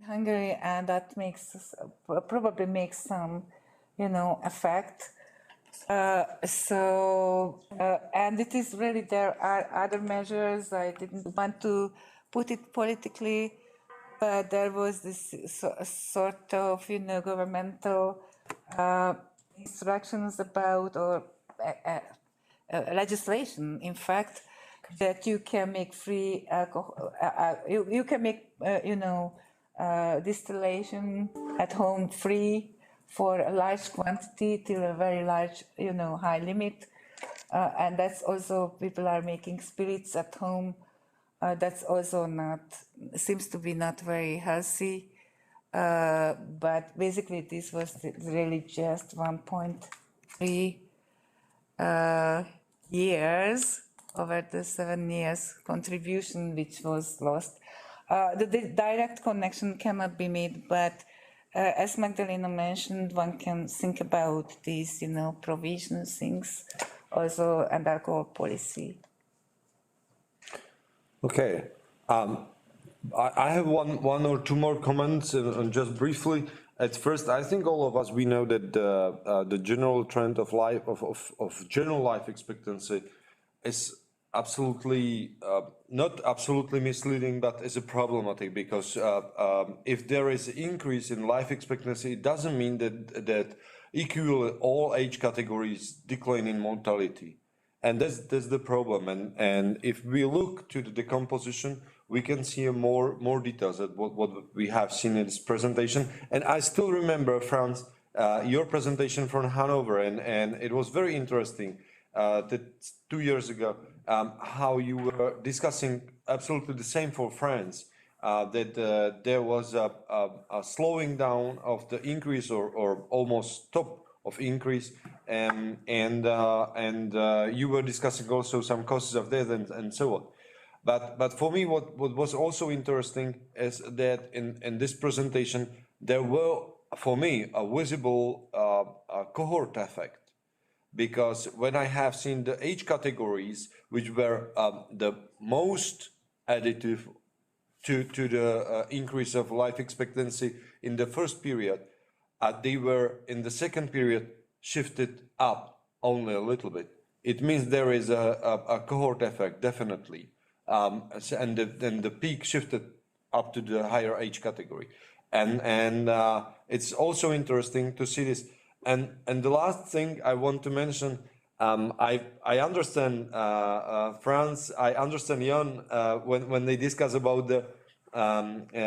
Hungary, and that makes probably makes some, effect. And it is really, there are other measures. I didn't want to put it politically, but there was this sort of, governmental instructions about, or legislation, in fact, that you can make free alcohol. You can make, distillation at home free for a large quantity till a very large, high limit. And that's also, people are making spirits at home. That's also seems to be not very healthy. But basically this was really just 1.3 years over the 7 years contribution which was lost. The direct connection cannot be made, but as Magdalena mentioned, one can think about these, provision things also, and alcohol policy. Okay. I have one or two more comments, and just briefly. At first, I think all of us, we know that the general trend of life, of general life expectancy is absolutely not absolutely misleading, but is a problematic, because if there is an increase in life expectancy, it doesn't mean that equally all age categories decline in mortality, and that's the problem. And if we look to the decomposition, we can see more details at what we have seen in this presentation. And I still remember, Franz, your presentation from Hanover, and it was very interesting that 2 years ago, how you were discussing absolutely the same for France, that there was a slowing down of the increase, or almost stop of increase, and you were discussing also some causes of death and so on. But for me, what was also interesting is that in this presentation, there were, for me, a visible cohort effect. Because when I have seen the age categories, which were the most additive to the increase of life expectancy in the first period, they were in the second period shifted up only a little bit. It means there is a cohort effect, definitely. And then the peak shifted up to the higher age category. And it's also interesting to see this. And the last thing I want to mention, I understand Franz, I understand Jan, when they discuss about the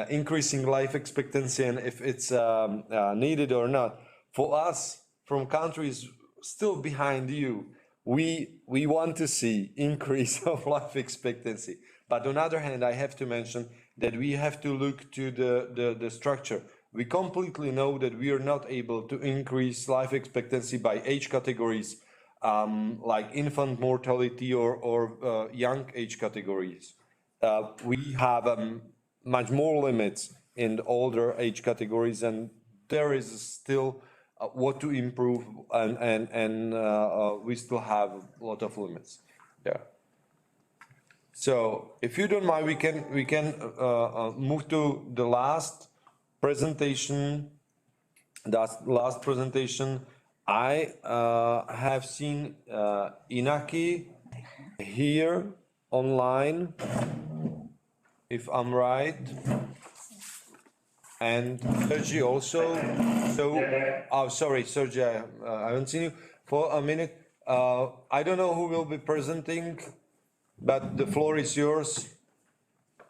increasing life expectancy and if it's needed or not. For us, from countries still behind you, we want to see increase of life expectancy. But on the other hand, I have to mention that we have to look to the structure. We completely know that we are not able to increase life expectancy by age categories, like infant mortality or young age categories. We have much more limits in the older age categories, and there is still what to improve, and we still have a lot of limits. Yeah. So if you don't mind, we can move to the last presentation. That last presentation, I have seen Inaki here online, if I'm right, and Sergi also. So, oh, sorry, Sergi, I haven't seen you for a minute. I don't know who will be presenting, but the floor is yours.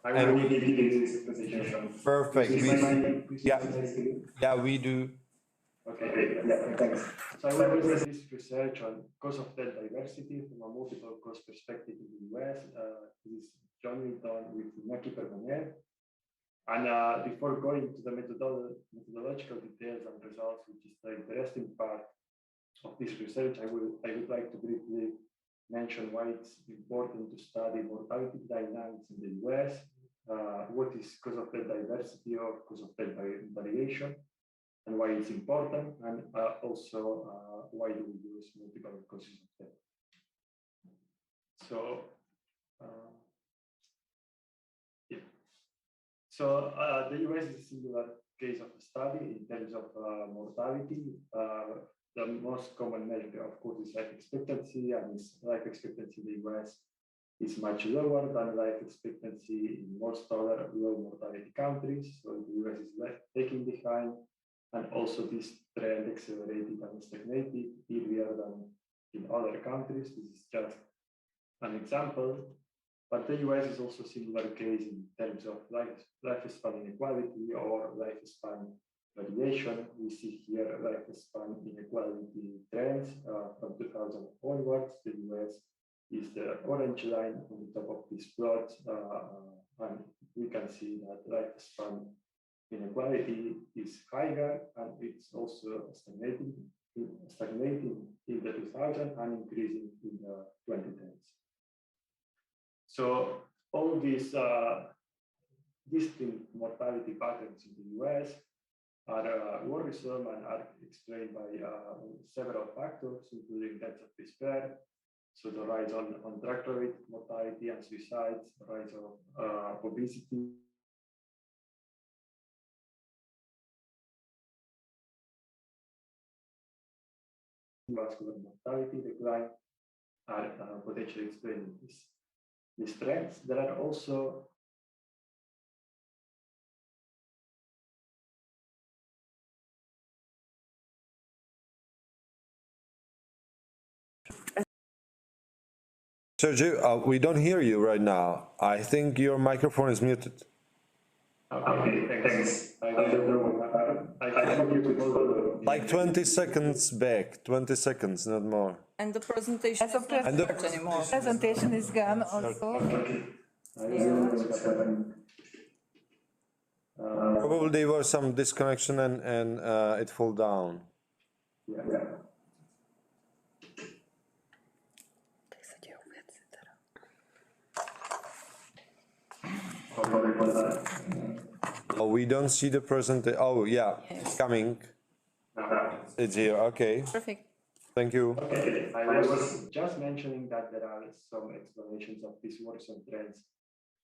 I will be giving this presentation. Perfect. Yeah, we do. Okay, yeah, thanks. So I will present this research on cause of death diversity from a multiple cause perspective in the US. This is jointly done with Naki Permonet. And before going to the methodological details and results, which is the interesting part of this research, I would like to briefly mention why it's important to study mortality dynamics in the US, what is cause of death diversity or cause of death variation, and why it's important, and also why do we use multiple causes of death. So, So the US is a similar case of a study in terms of mortality. The most common measure, of course, is life expectancy, and life expectancy in the US is much lower than life expectancy in most other low mortality countries. So the US is taking behind, and also this trend accelerated and stagnated earlier than in other countries. This is just an example, but the US is also a similar case in terms of lifespan inequality or lifespan variation. We see here lifespan inequality trends from 2000 onwards. The US is the orange line on the top of this plot, and we can see that lifespan inequality is higher, and it's also stagnating in the 2000s and increasing in the 2010s. So all these distinct mortality patterns in the US are worrisome and are explained by several factors, including deaths of despair, so the rise on drug-related mortality and suicides, the rise of obesity, vascular mortality decline are potentially explaining these trends. There are also Sergio, we don't hear you right now. I think your microphone is muted. Okay, thanks. I don't know. I hope you could hold Like 20 seconds back, 20 seconds, not more. And the presentation As a is not start anymore. presentation is gone also. Okay. I don't know what's happening. Probably there was some disconnection and it fell down. Yeah. Oh, we don't see the presentation. Oh, yeah, it's coming. It's here. Okay. Perfect. Thank you. Okay, I was just mentioning that there are some explanations of these worrisome trends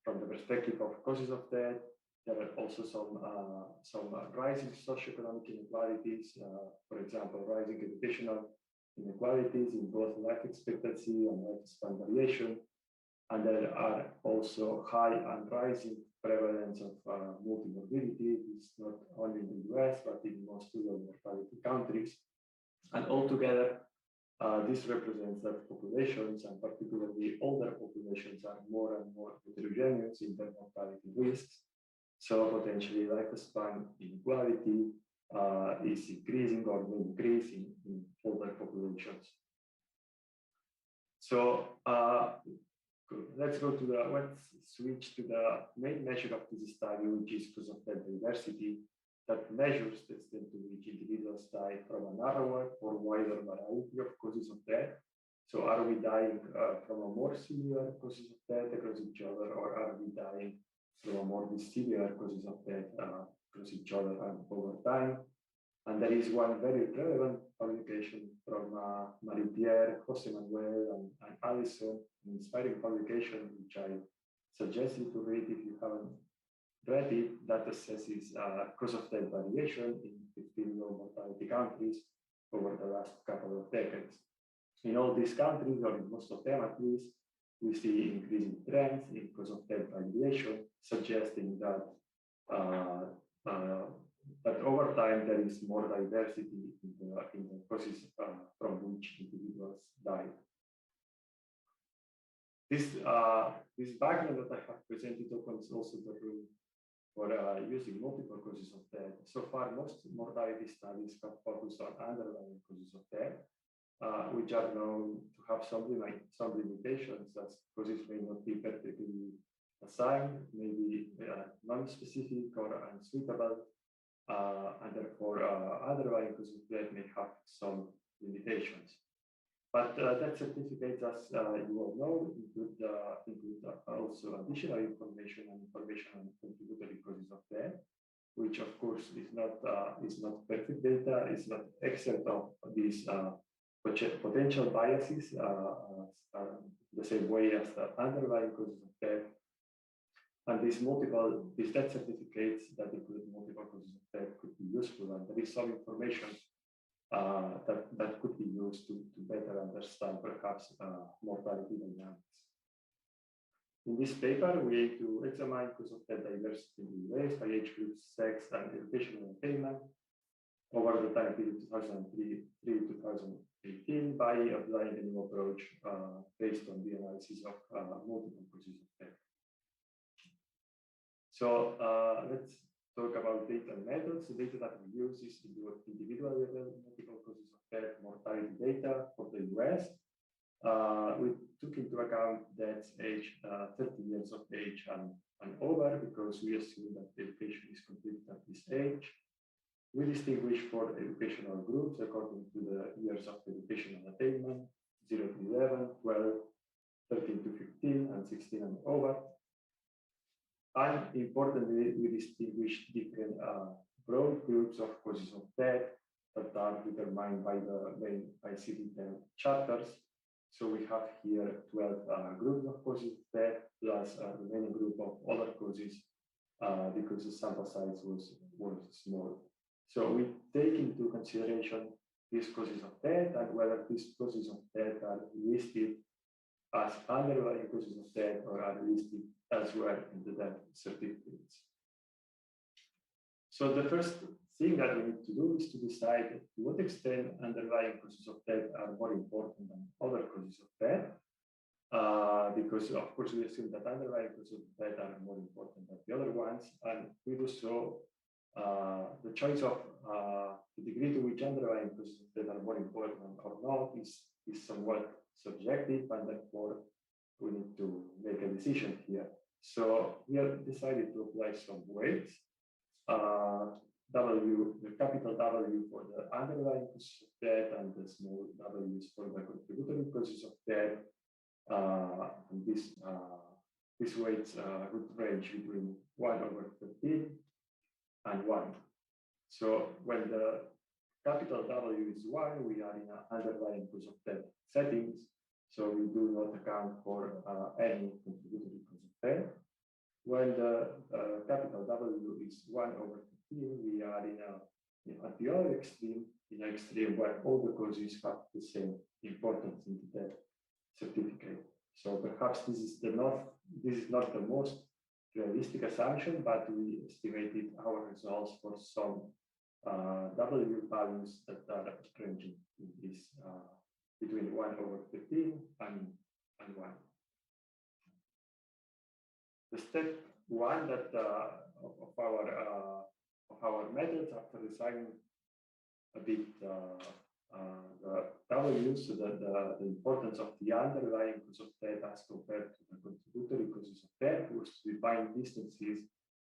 from the perspective of causes of death. There are also some rising socioeconomic inequalities, for example, rising educational inequalities in both life expectancy and lifespan variation. And there are also high and rising prevalence of multimorbidity. It's not only in the US, but in most low mortality countries. And altogether, this represents that populations, and particularly older populations, are more and more heterogeneous in their mortality risks. So potentially lifespan inequality is increasing or will increase in older populations. So let's switch to the main measure of this study, which is cause of death diversity, that measures the extent to which individuals die from a narrower or wider variety of causes of death. So are we dying from a more severe causes of death across each other, or are we dying from a more dissimilar causes of death across each other and over time? And there is one very relevant publication from Marie-Pierre, Jose Manuel, and Alison, an inspiring publication, which I suggest you to read if you haven't read it, that assesses cause of death variation in 15 low mortality countries over the last couple of decades. In all these countries, or in most of them at least, we see increasing trends in cause of death variation, suggesting that that over time there is more diversity in the causes from which individuals die. This background that I have presented opens also the room for using multiple causes of death. So far, most mortality studies have focused on underlying causes of death, which are known to have some limitations, as causes may not be perfectly assigned, maybe non-specific or unsuitable, and therefore underlying causes of death may have some limitations. But death certificates, as you all know, include also additional information on contributory causes of death, which of course is not perfect data, is not exempt of these potential biases the same way as the underlying causes of death. And these death certificates that include multiple causes of death could be useful, and there is some information that could be used to better understand perhaps mortality dynamics. In this paper, we aim to examine cause of death diversity in the US by age group, sex, and educational attainment over the time period 2003-2018 by applying a new approach based on the analysis of multiple causes of death. So let's talk about data and methods. The data that we use is individual level multiple causes of death mortality data for the US. We took into account deaths age 30 years of age and over, because we assume that the education is completed at this age. We distinguish 4 educational groups according to the years of educational attainment: 0 to 11, 12, 13 to 15, and 16 and over. And importantly, we distinguish different broad groups of causes of death that are determined by the main ICD-10 chapters. So we have here 12 groups of causes of death, plus the remaining group of other causes, because the sample size was small. So we take into consideration these causes of death and whether these causes of death are listed as underlying causes of death or are listed elsewhere in the death certificates. So the first thing that we need to do is to decide to what extent underlying causes of death are more important than other causes of death, because of course we assume that underlying causes of death are more important than the other ones, and we do so. The choice of the degree to which underlying causes of death are more important or not is somewhat subjective, and therefore we need to make a decision here. So we have decided to apply some weights. The capital W for the underlying causes of death and the small w's for the contributory causes of death. And these weights would range between 1/13 and 1. So when the capital W is 1, we are in an underlying cause of death settings. So we do not account for any contributory cause of death. When the capital W is 1/15, we are at the other extreme, in an extreme where all the causes have the same importance in the death certificate. So perhaps this is not the most realistic assumption, but we estimated our results for some W values that are ranging in this between 1/15 and 1. The step 1 that of our methods, after designing a bit the W's, so the importance of the underlying cause of death as compared to the contributory causes of death, was to define distances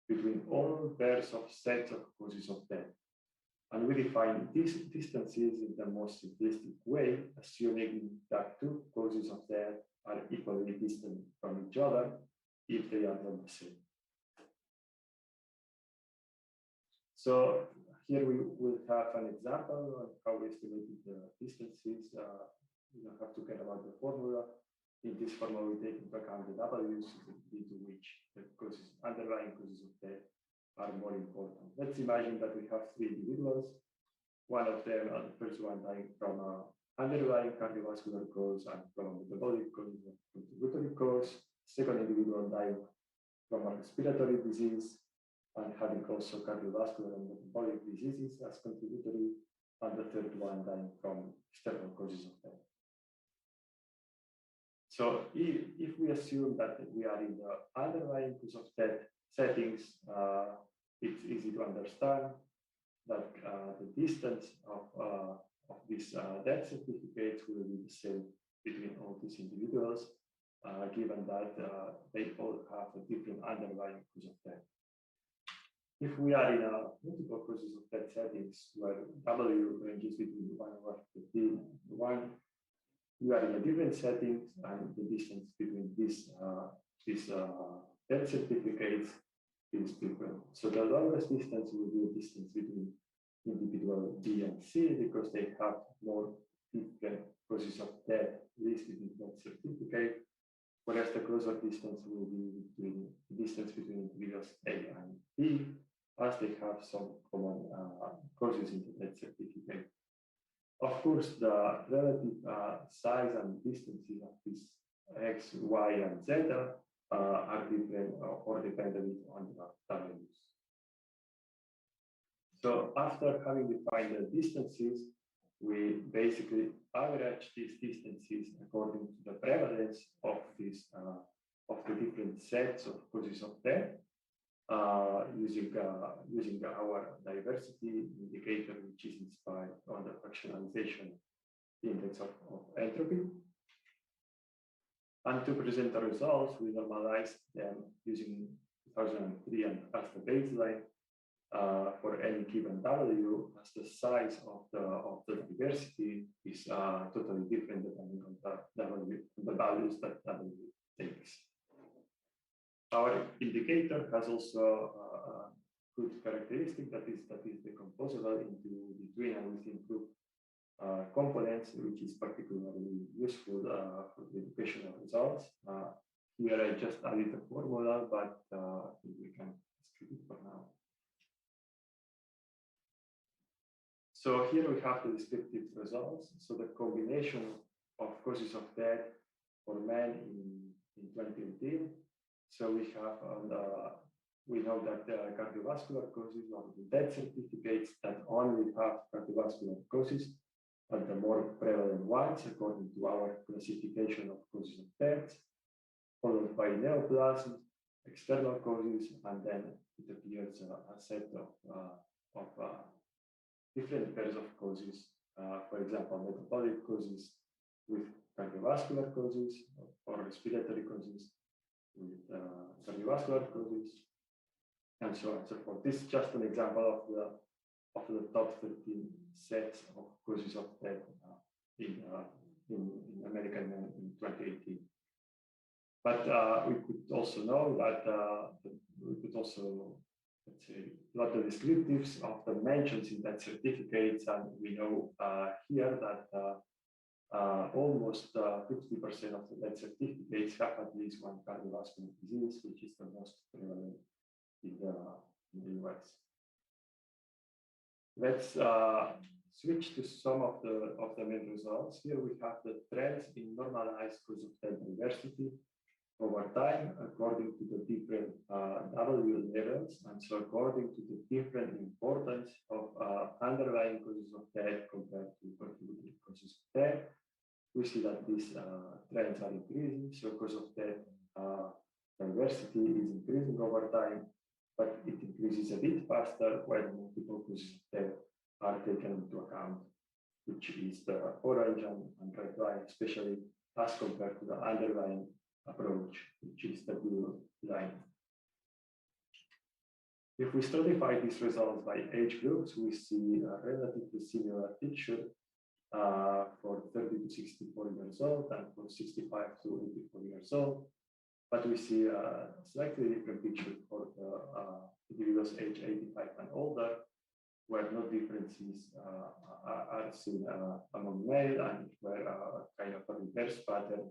between all pairs of sets of causes of death. And we define these distances in the most simplistic way, assuming that 2 causes of death are equally distant from each other if they are not the same. So here we will have an example of how we estimated the distances. You don't have to care about the formula. In this formula, we take into account the W's, the degree to which the underlying causes of death are more important. Let's imagine that we have 3 individuals. One of them, the first one, dying from an underlying cardiovascular cause and from a metabolic cause, contributory cause. Second individual dying from a respiratory disease and having also cardiovascular and metabolic diseases as contributory, and the third one dying from external causes of death. So if we assume that we are in the underlying cause of death settings, it's easy to understand that the distance of these death certificates will be the same between all these individuals, given that they all have a different underlying cause of death. If we are in a multiple causes of death settings where W ranges between 1/15 and 1, we are in a different settings, and the distance between these death certificates is different. So the longest distance will be the distance between individual B and C, because they have more different causes of death listed in that certificate. whereas the closer distance will be between the distance between individuals A and B, as they have some common causes in the death certificate. Of course, the relative size and distances of these X, Y, and Z are different or dependent on the values. So after having defined the distances, we basically average these distances according to the prevalence of these of the different sets of causes of death using our diversity indicator, which is inspired on the fractionalization index of entropy. And to present the results, we normalized them using 2003 and as the baseline for any given W, as the size of the diversity is totally different depending on the values that W takes. Our indicator has also a good characteristic that is decomposable into between and within group components, which is particularly useful for the educational results. Here I just added a formula, but I think we can skip it for now. So here we have the descriptive results. So the combination of causes of death for men in 2018. So we have we know that the cardiovascular causes or the death certificates that only have cardiovascular causes are the more prevalent ones according to our classification of causes of death, followed by neoplasms, external causes, and then it appears a set of different pairs of causes. For example, metabolic causes with cardiovascular causes or respiratory causes with cardiovascular causes, and so on and so forth. This is just an example of the top 13 sets of causes of death in American men in 2018. But we could also know that we could also, let's say, plot the descriptives of the mentions in that certificates, and we know here that almost 50% of the death certificates have at least one cardiovascular disease, which is the most prevalent in the US. Let's switch to some of the main results. Here we have the trends in normalized cause of death diversity over time according to the different W levels, and so according to the different importance of underlying causes of death compared to contributing causes of death. We see that these trends are increasing, so cause of death diversity is increasing over time, but it increases a bit faster when multiple causes of death are taken into account, which is the orange and red line, especially as compared to the underlying approach, which is the blue line. If we stratify these results by age groups, we see a relatively similar picture for 30 to 64 years old and for 65 to 84 years old. But we see a slightly different picture for the individuals age 85 and older, where no differences are seen among male, and where kind of a reverse pattern.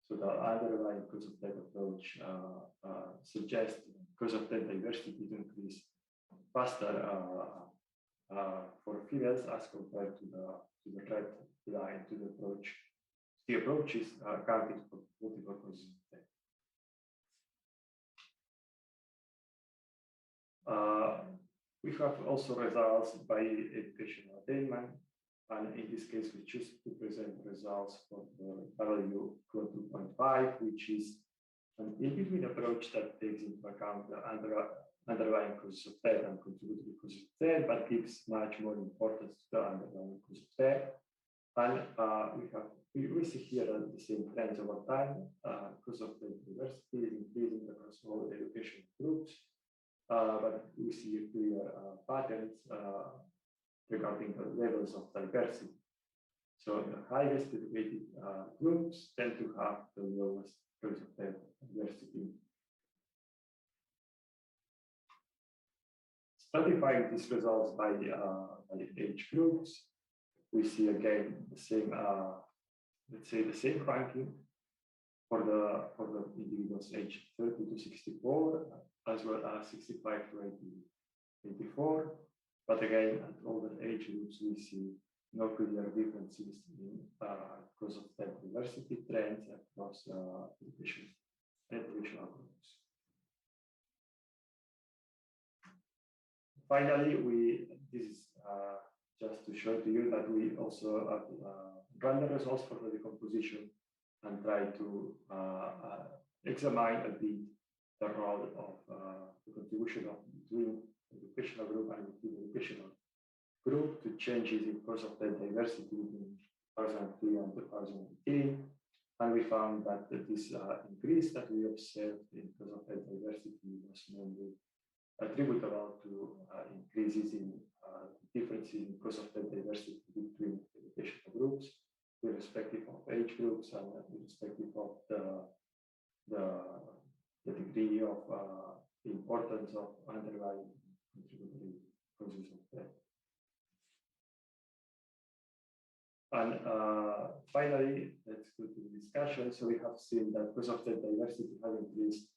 So the underlying cause of death approach suggests cause of death diversity to increase faster for females as compared to the red line, to the approach. The approach is accounting for multiple causes of death. We have also results by educational attainment, and in this case, we choose to present results for the value equal to 2.5, which is an in-between approach that takes into account the underlying causes of death and contributory causes of death, but gives much more importance to the underlying cause of death. And we see here the same trends over time. Cause of death diversity is increasing across all education groups. But we see clear patterns regarding the levels of diversity. So the highest educated groups tend to have the lowest cause of death diversity. Stratifying these results by age groups, we see again the same, let's say the same ranking. for the individuals aged 30 to 64, as well as 65 to 84. But again, at older age groups, we see no clear differences in cause of death diversity trends across educational groups. Finally, this is just to show to you that we also run the results for the decomposition and try to examine a bit the role of the contribution of between educational group and within educational group to changes in cause of death diversity in 2003 and 2018. And we found that this increase that we observed in cause of death diversity was mainly attributable to increases in differences in cause of death diversity between educational groups, irrespective of age groups and irrespective of the degree of the importance of underlying contributory causes of death. And finally, let's go to the discussion. So we have seen that cause of death diversity has increased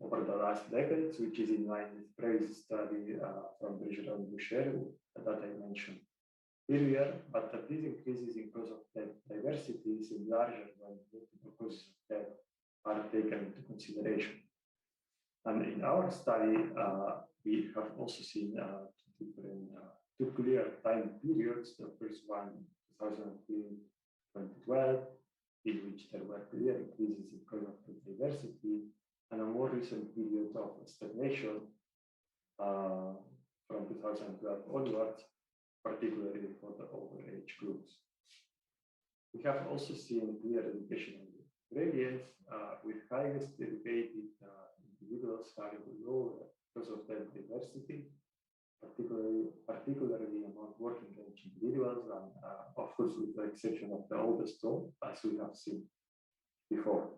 over the last decades, which is in line with previous study from Bergeron and Boucher that I mentioned earlier, but that these increases in cause of death diversity seem larger when multiple causes of death are taken into consideration. And in our study, we have also seen two clear time periods. The first one, 2003-2012, in which there were clear increases in cause of death diversity, and a more recent period of stagnation from 2012 onwards, particularly for the older age groups. We have also seen clear educational gradients with highest educated individuals having lower cause of death diversity, particularly among working age individuals, and of course with the exception of the oldest one, as we have seen before.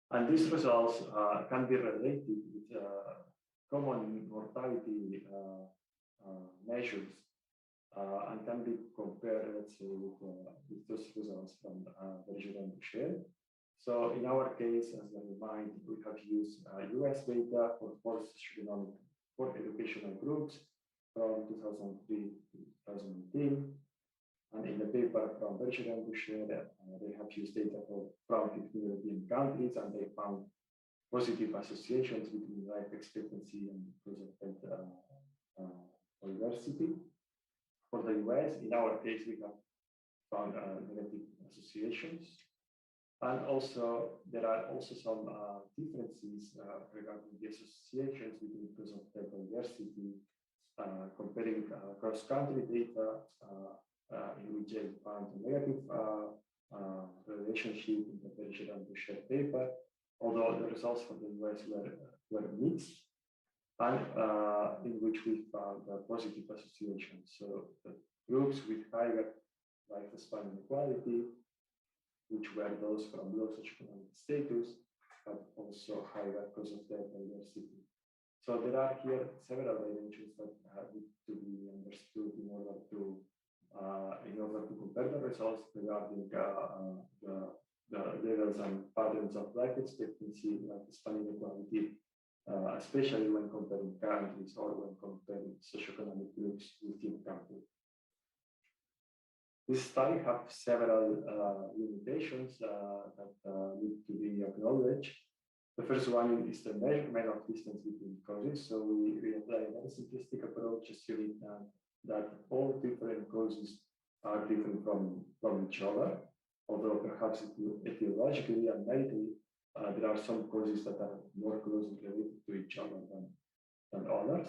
And these results can be related with common mortality measures and can be compared, let's say, with those results from Bergeron and Boucher. So in our case, as a reminder, we have used US data for educational groups from 2003 to 2018. And in the paper from Bergeron and Boucher, they have used data from 15 European countries, and they found positive associations between life expectancy and cause of death diversity. For the US, in our case, we have found negative associations. And also, there are also some differences regarding the associations between cause of death diversity, comparing cross-country data in which they found a negative relationship in the Bergeron and Boucher paper, although the results for the US were mixed, and in which we found positive associations. So the groups with higher lifespan inequality, which were those from low socioeconomic status, but also higher cause of death diversity. So there are here several dimensions that need to be understood in order to compare the results regarding the levels and patterns of life expectancy, lifespan inequality, especially when comparing countries or when comparing socioeconomic groups within countries. This study has several limitations that need to be acknowledged. The first one is the measurement of distance between causes. So we apply a very simplistic approach, assuming that all different causes are different from each other, although perhaps etiologically and medically, there are some causes that are more closely related to each other than others.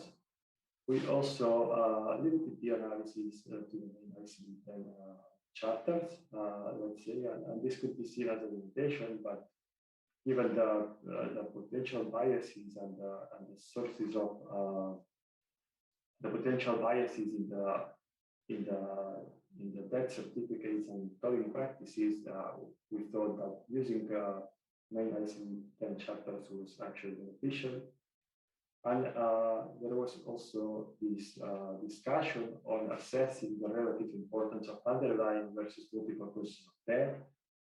We also limited the analysis to the main ICD-10 chapters, let's say, and this could be seen as a limitation, but given the potential biases and the sources of the potential biases in the death certificates and coding practices, we thought that using main ICD-10 chapters was actually beneficial. And there was also this discussion on assessing the relative importance of underlying versus multiple causes of death.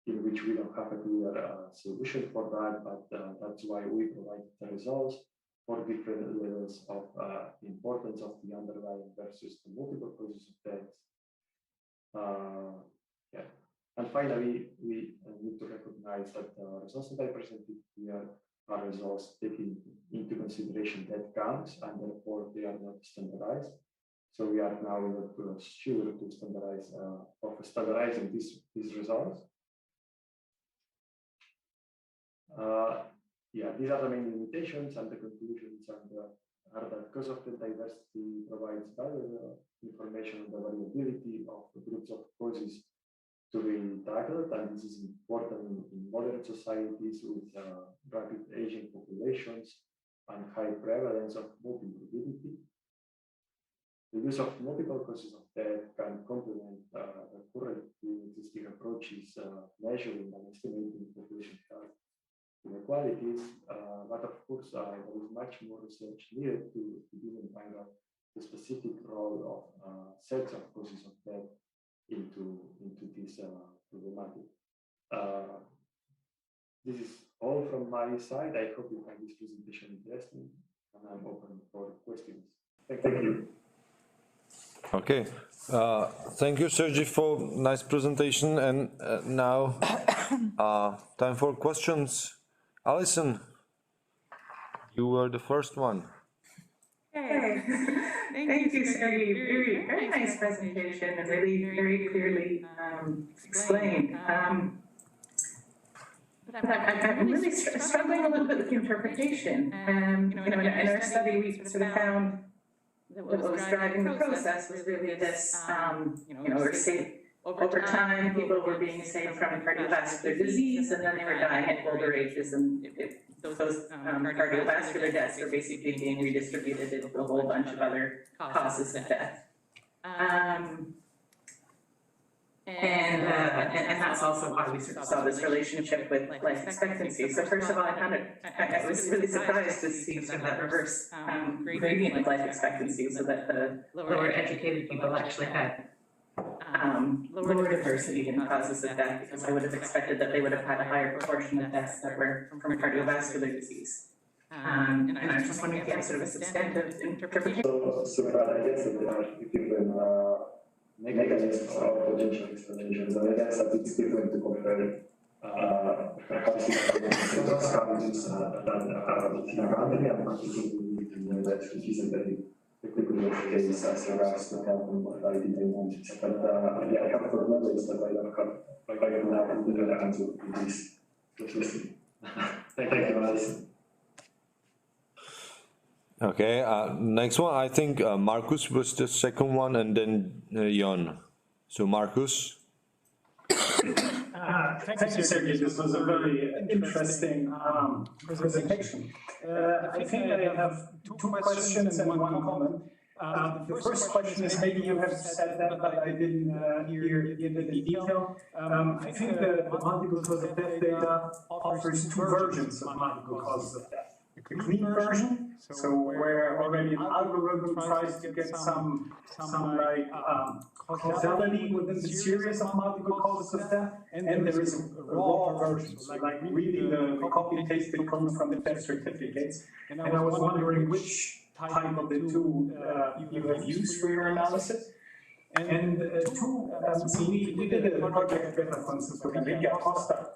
in which we don't have a clear solution for that, but that's why we provide the results for different levels of importance of the underlying versus the multiple causes of death. Yeah. And finally, we need to recognize that the results that I presented here are results taking into consideration death counts, and therefore they are not standardized. So we are now in a pursuit to standardize of standardizing these results. Yeah, these are the main limitations, and the conclusions are that cause of the diversity provides valuable information on the variability of the groups of causes to be tackled, and this is important in modern societies with rapid aging populations and high prevalence of multimorbidity. The use of multiple causes of death can complement the currently existing approaches measuring and estimating population health inequalities, but of course there is much more research needed to even find out the specific role of sets of causes of death into this problematic. This is all from my side. I hope you find this presentation interesting, and I'm open for questions. Thank you. Okay, thank you, Sergi, for nice presentation. And now, time for questions. Alison, you were the first one. Hey. Thank you, Sergi. Very nice presentation, and really very clearly explained. But I'm really struggling a little bit with the interpretation. In our study, we sort of found that what was driving the process was really this, we're safe. Over time, people were being saved from cardiovascular disease, and then they were dying at older ages, and those cardiovascular deaths are basically being redistributed into a whole bunch of other causes of death. And that's also why we sort of saw this relationship with life expectancy. So first of all, I was really surprised to see sort of that reverse gradient of life expectancy, so that the lower educated people actually had lower diversity in causes of death, because I would have expected that they would have had a higher proportion of deaths that were from cardiovascular disease. And I was just wondering if you have sort of a substantive interpretation. So I guess that there are different mechanisms or potential explanations, and I guess that it's different to compare perhaps those causes and that which isn't very particular case as regards to health and mortality dynamics. But yeah, I have for knowledge that I don't have right now the answer to this. Thank you, Alison. Okay, next one, I think Marcus was the second one, and then Jan. So Marcus. Thank you, Sergey. This was a very interesting presentation. I think I have two questions and one comment. The first question is, maybe you have said that, but I didn't hear it in the detail. I think the multiple cause of death data offers two versions of multiple causes of death. The clean version, so where already an algorithm tries to get some like causality within the series of multiple causes of death, and there is a raw version, so like really the copy-pasted code from the death certificates. And I was wondering which type of the two you have used for your analysis. And two, so we did a project with, for instance, with Enrique Acosta,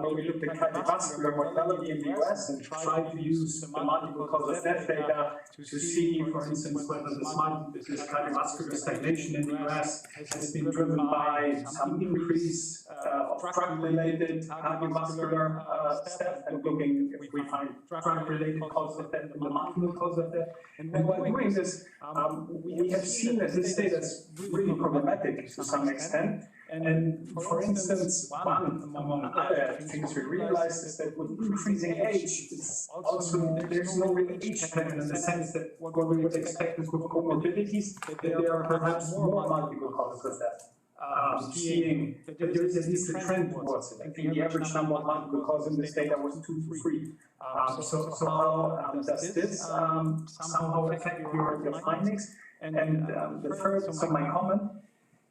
where we looked at cardiovascular mortality in the US and tried to use the multiple cause of death data to see, for instance, whether this cardiovascular stagnation in the US has been driven by some increase of drug-related cardiovascular death, and looking if we find drug-related cause of death and the multiple cause of death. And by doing this, we have seen that this data is really problematic to some extent. And for instance, one among other things we realized is that with increasing age, it's also there's no real age pattern in the sense that what we would expect is with comorbidities, that there are perhaps more multiple causes of death. Seeing that there is at least a trend towards it. I think the average number of multiple causes in this data was 2 to 3. So how does this somehow affect your findings? And the third, so my comment,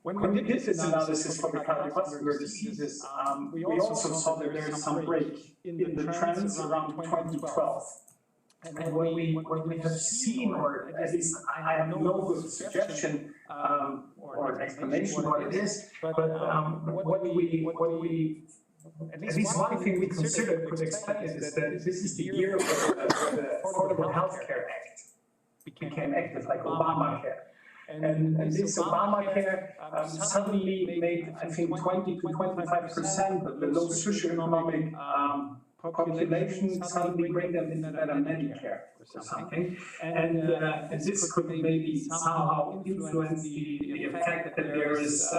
When we did this analysis for the cardiovascular diseases, we also saw that there is some break in the trends around 2012. And what we have seen, or at least I have no good suggestion or explanation what it is, but at least one thing we considered could explain it is that this is the year where the Affordable Health Care Act became active, like Obamacare. And this Obamacare suddenly made, I think, 20 to 25% of the low socioeconomic population suddenly bring them into better Medicare or something. And this could maybe somehow influence the effect that there is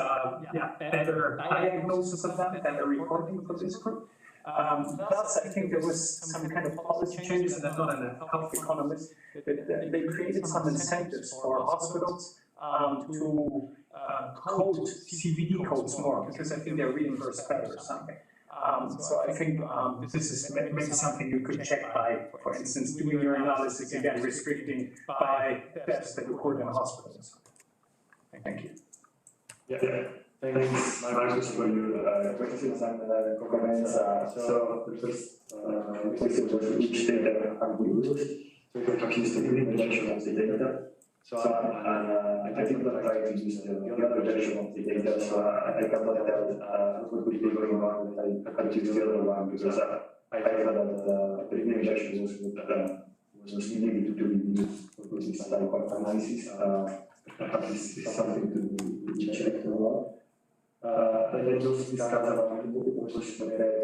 better diagnosis of them, better reporting for this group. Thus, I think there was some kind of policy changes, and I'm not a health economist, but they created some incentives for hospitals to code CVD codes more, because I think they're reimbursed better or something. So I think this is maybe something you could check by, for instance, doing your analysis again, restricting by deaths that occurred in hospitals. Thank you. Yeah. Thanks, Marcus, for your questions and comments. So the first question was which data are we used? So we have used the green version of the data. So I think that I try to use the other version of the data, so I cannot tell what would be going on, but I had to use the other one because I heard that the green version was needed to be used for this type of analysis. Perhaps this is something to be checked or not. But let's also discuss about multiple causes of death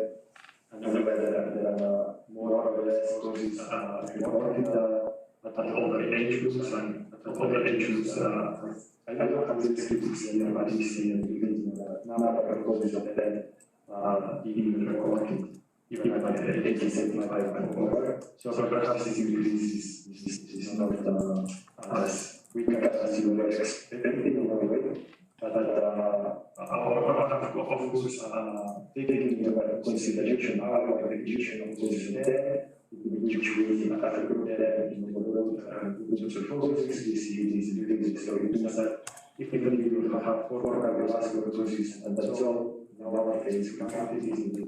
and whether there are more or less causes reported at other age groups and other age groups. I don't have the statistics here, but you see the number of causes of death even reported, even at 1875 and over. So perhaps this increase is not as weak as you were expecting in a way. But of course, taking into consideration our recognition of causes of death, which we have grouped there in the world social causes, we see these increases. So it means that even if you have 4 cardiovascular causes, and that's all, in our case, we count it in the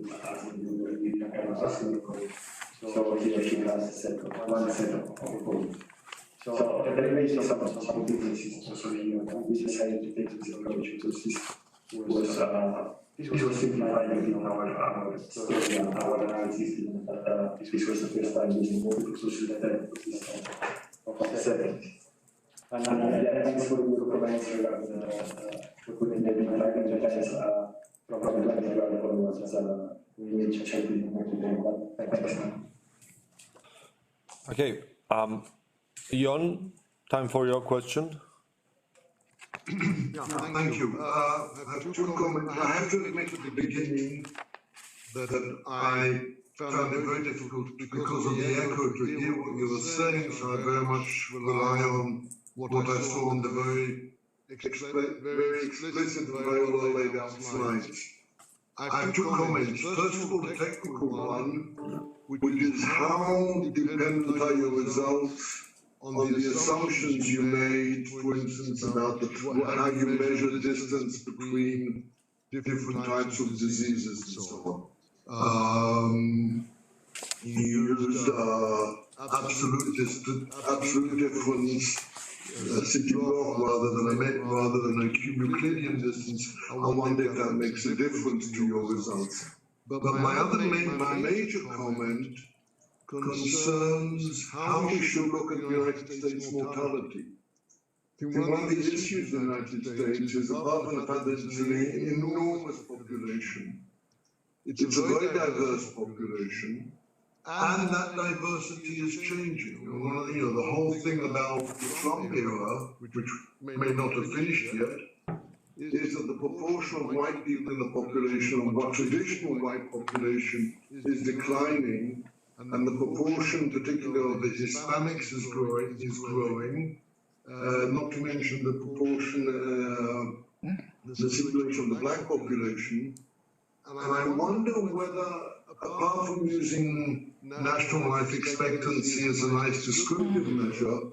cardiovascular causes. So he or she has one set of causes. So there may be some differences also here. We decided to take this approach because this was simplified in our story and our analysis. This was the first time using multiple sources of this of settings. And thanks for your comments regarding the putting the guidelines from the 2012 onwards. We need to check it more today. Thanks. Okay. Jon, time for your question. Yeah, thank you. I have 2 comments. I have to admit at the beginning that I found it very difficult because of the echo to hear what you were saying, so I very much rely on what I saw on the very explicit, very well laid out slides. I have 2 comments. First of all, the technical one, which is how dependent are your results on the assumptions you made, for instance, about how you measure distance between different types of diseases and so on. You used absolute difference, rather than a Euclidean distance. I wonder if that makes a difference to your results. But my major comment concerns how we should look at the United States mortality. I think one of the issues in the United States is, apart from the fact that it's an enormous population, it's a very diverse population, and that diversity is changing. The whole thing about the Trump era, which may not have finished yet, is that the proportion of white people in the population, what traditional white population, is declining. And the proportion, particularly of the Hispanics, is growing. Not to mention the proportion, the situation of the black population. And I wonder whether, apart from using national life expectancy as a nice descriptive measure,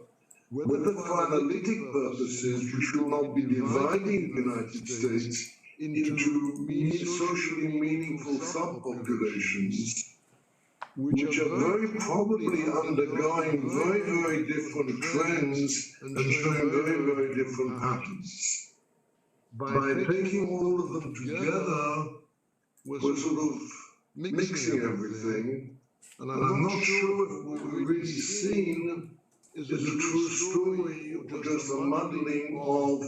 whether for analytic purposes we should not be dividing the United States into socially meaningful subpopulations, which are very probably undergoing very, very different trends and showing very, very different patterns. By taking all of them together, we're sort of mixing everything, and I'm not sure if what we're really seeing is a true story or just a muddling of,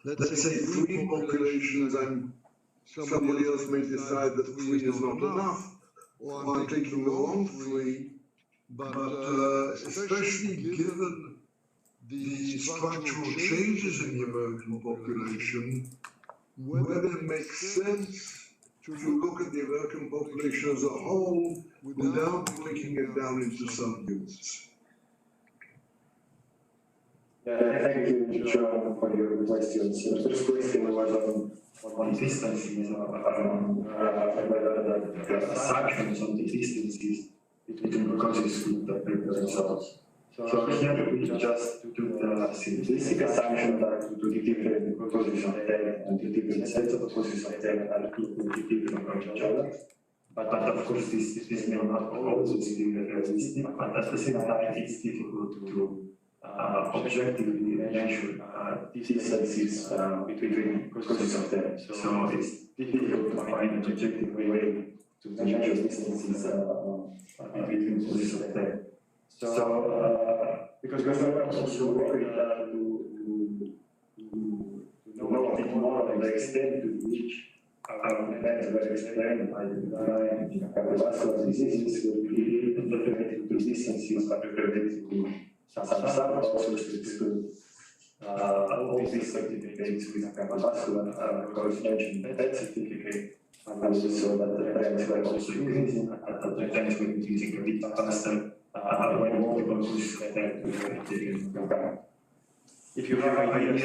let's say, three populations, and somebody else may decide that three is not enough, or I'm taking the wrong three, but especially given the structural changes in the American population, whether it makes sense to look at the American population as a whole without breaking it down into subunits. Thank you, Joe, for your questions. The first question was on distances, whether the assumptions on the distances between causes could affect the results. So here we just took the simplistic assumption that the different causes of death and the different sets of causes of death are completely different from each other. But of course, this may not always be realistic, but at the same time, it's difficult to objectively measure distances between causes of death. So it's difficult to find an objective way to measure distances between causes of death. So, because we're also worried to know a bit more of the extent to which our methods were explained by the design cardiovascular diseases will be related to distances, but related to some subcauses to all these certificates with cardiovascular corresponding death certificate, and also that the trends were also increasing, that the trends were increasing a bit faster when multiple causes of death were taken into account. If you have ideas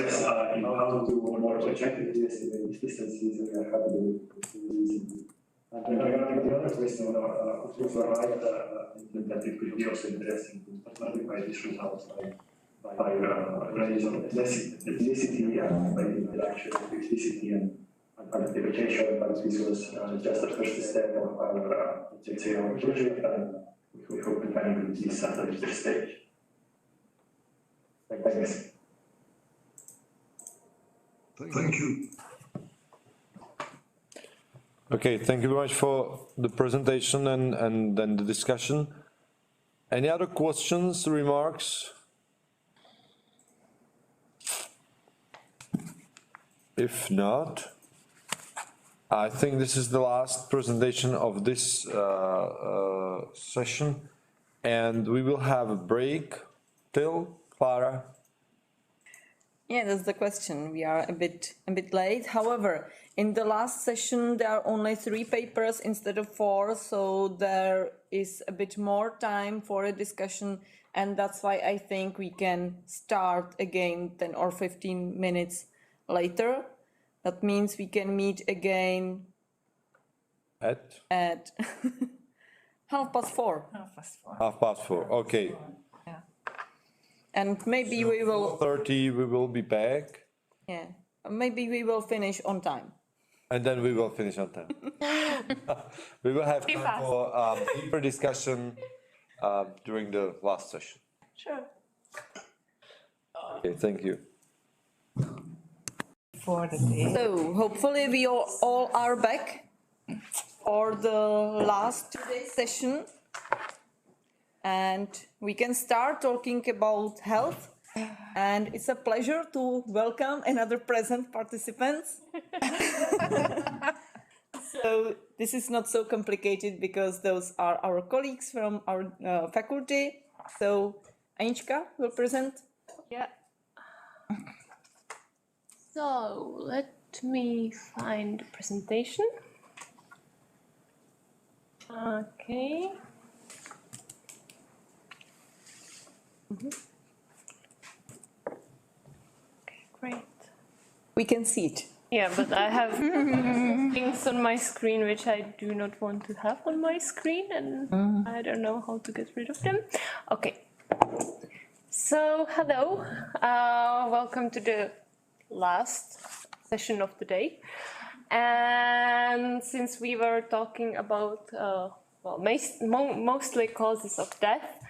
in how to more objectively estimate these distances, we are happy to do this. And regarding the other question, of course, you're right that it could be also interesting to clarify these results by range of ethnicity and by interaction of ethnicity and identification, but this was just the first step of our, let's say, our project, and we hope we can do this at a later stage. Thanks. Thank you. Okay, thank you very much for the presentation and then the discussion. Any other questions, remarks? If not, I think this is the last presentation of this session, and we will have a break till Clara. Yeah, that's the question. We are a bit late. However, in the last session there are only 3 papers instead of 4, so there is a bit more time for a discussion, and that's why I think we can start again 10 or 15 minutes later. That means we can meet again At 4:30. 4:30, okay. And maybe we will, 4:30 we will be back. yeah, maybe we will finish on time. And then we will finish on time. We will have time for deeper discussion during the last session. Sure. Okay, thank you. For the day. So hopefully we all are back for the last today's session, and we can start talking about health. And it's a pleasure to welcome another present participants. So this is not so complicated because those are our colleagues from our faculty. So Anička will present. Yeah. So let me find the presentation. Okay. Okay, great. We can see it. Yeah, but I have things on my screen which I do not want to have on my screen, and I don't know how to get rid of them. Okay. So, hello, welcome to the last session of the day. And since we were talking about, mostly causes of death,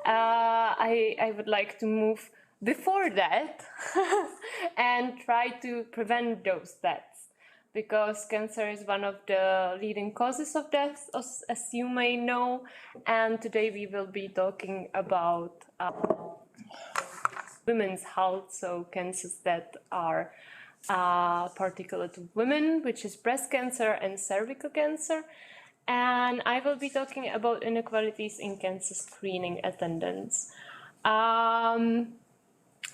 I would like to move before that and try to prevent those deaths, because cancer is one of the leading causes of death, as you may know. And today we will be talking about women's health, so cancers that are particular to women, which is breast cancer and cervical cancer. And I will be talking about inequalities in cancer screening attendance. I'm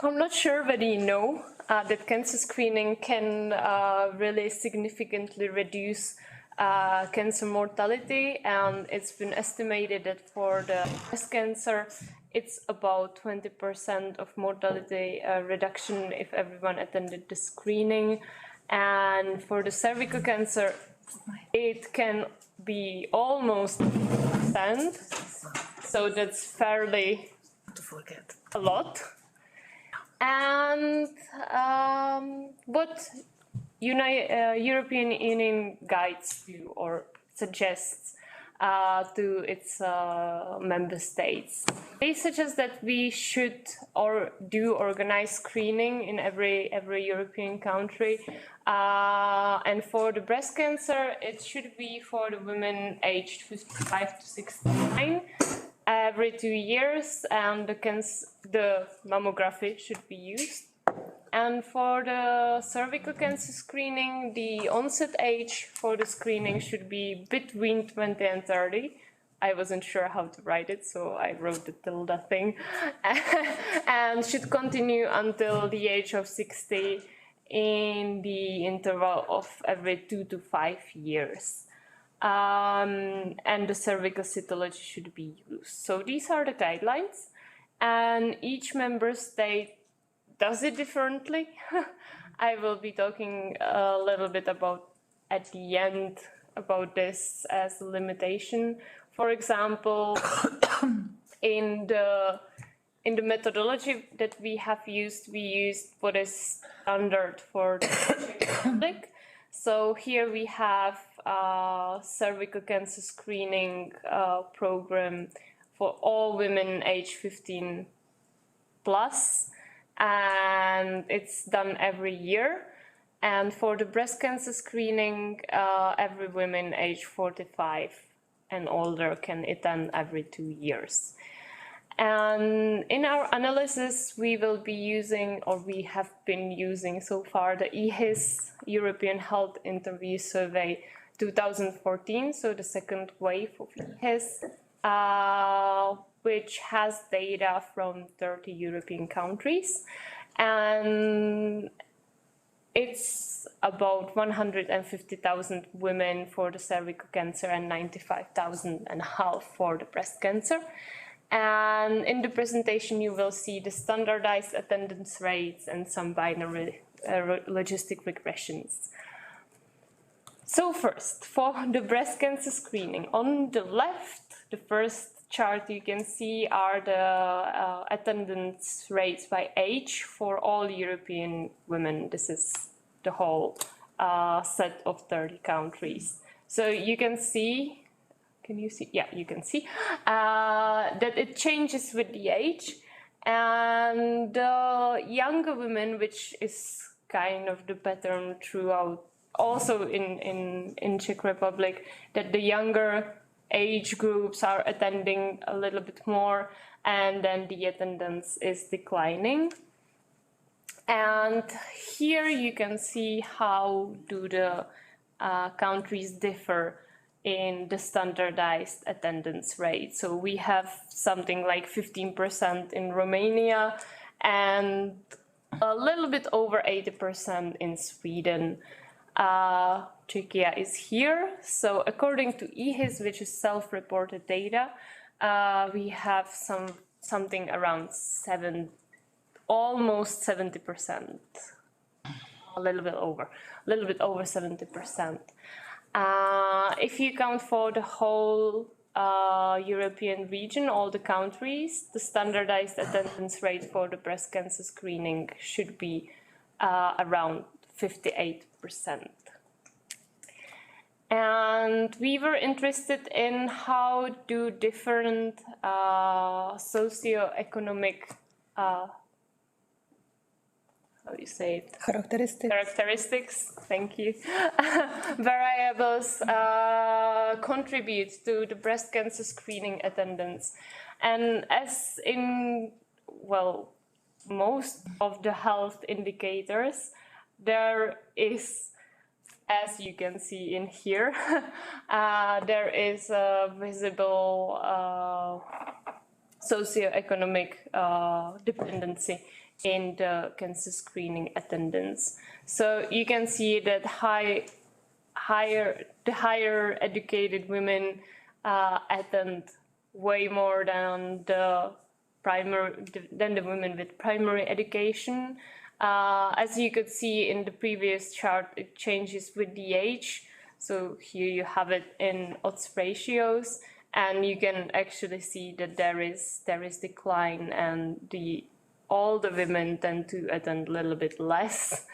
not sure whether you know that cancer screening can really significantly reduce cancer mortality, and it's been estimated that for the breast cancer, it's about 20% of mortality reduction if everyone attended the screening. And for the cervical cancer, it can be almost 10%. So that's fairly a lot. And what European Union guides do or suggests to its member states, they suggest that we should or do organize screening in every European country. And for the breast cancer, it should be for the women aged 55 to 69. Every 2 years, and the mammography should be used. And for the cervical cancer screening, the onset age for the screening should be between 20 and 30. I wasn't sure how to write it, so I wrote the tilde thing. And should continue until the age of 60 in the interval of every 2 to 5 years. And the cervical cytology should be used. So these are the guidelines, and each member state does it differently. I will be talking a little bit about at the end about this as a limitation. For example, in the methodology that we used what is standard for the public. So here we have cervical cancer screening program for all women age 15 plus, and it's done every year. And for the breast cancer screening, every woman age 45 and older can attend every 2 years. And in our analysis, we will be using, or we have been using so far, the EHIS European Health Interview Survey 2014, so the second wave of EHIS, which has data from 30 European countries. And it's about 150,000 women for the cervical cancer and 95,000 and a half for the breast cancer. And in the presentation, you will see the standardized attendance rates and some binary logistic regressions. So first, for the breast cancer screening, on the left, the first chart you can see are the attendance rates by age for all European women. This is the whole set of 30 countries. So you can see, can you see? Yeah, you can see that it changes with the age. And younger women, which is kind of the pattern throughout, also in Czech Republic, that the younger age groups are attending a little bit more, and then the attendance is declining. And here you can see how do the countries differ in the standardized attendance rate. So we have something like 15% in Romania and a little bit over 80% in Sweden. Czechia is here. So according to EHIS, which is self-reported data, we have something around almost 70%, a little bit over 70%. If you count for the whole European region, all the countries, the standardized attendance rate for the breast cancer screening should be around 58%. And we were interested in how do different socioeconomic how do you say it? Characteristics, thank you. Variables contribute to the breast cancer screening attendance. And as in, well, most of the health indicators, there is, as you can see in here, there is a visible socioeconomic dependency in the cancer screening attendance. So you can see that the higher educated women attend way more than the women with primary education. As you could see in the previous chart, it changes with the age. So here you have it in odds ratios, and you can actually see that there is decline, and all the women tend to attend a little bit less.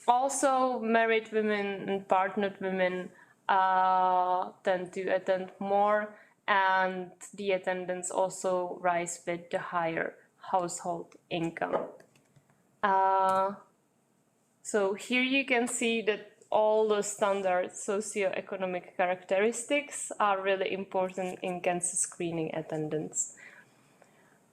Also, married women and partnered women tend to attend more, and the attendance also rise with the higher household income. So here you can see that all the standard socioeconomic characteristics are really important in cancer screening attendance.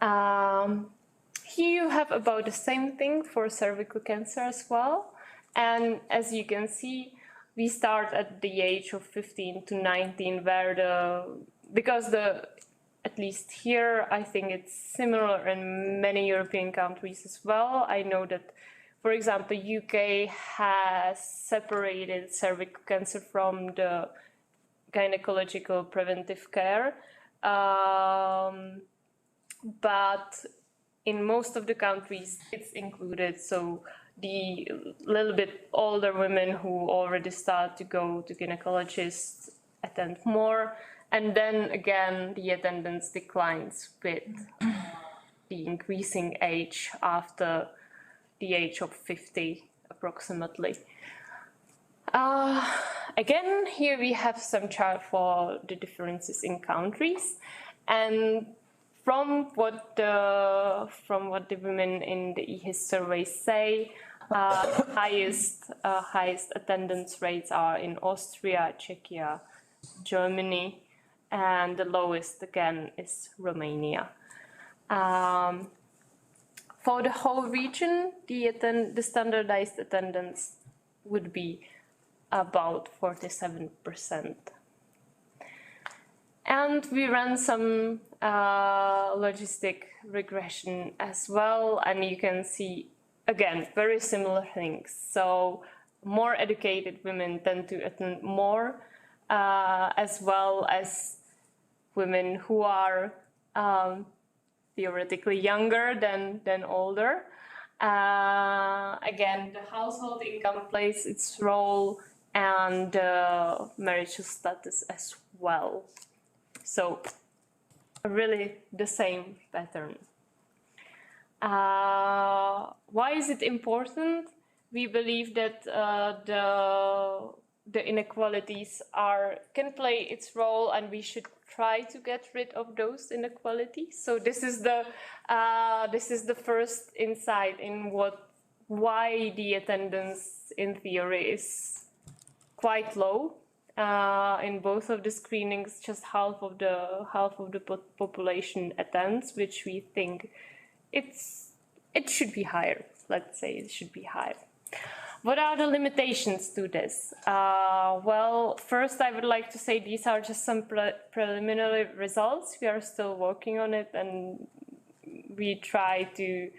Here you have about the same thing for cervical cancer as well. And as you can see, we start at the age of 15 to 19, because at least here, I think it's similar in many European countries as well. I know that, for example, UK has separated cervical cancer from the gynecological preventive care. But in most of the countries, it's included. So the little bit older women who already start to go to gynecologists attend more. And then again, the attendance declines with the increasing age after the age of 50, approximately. Again, here we have some chart for the differences in countries. And from what the women in the EHIS survey say, highest attendance rates are in Austria, Czechia, Germany, and the lowest again is Romania. For the whole region, the standardized attendance would be about 47%. And we ran some logistic regression as well, and you can see, again, very similar things. So more educated women tend to attend more, as well as women who are theoretically younger than older. Again, the household income plays its role, and marital status as well. So really the same pattern. Why is it important? We believe that the inequalities can play its role, and we should try to get rid of those inequalities. So this is the first insight in why the attendance in theory is quite low. In both of the screenings, just half of the population attends, which we think it should be higher. Let's say it should be higher. What are the limitations to this? Well, first I would like to say these are just some preliminary results. We are still working on it, and we try to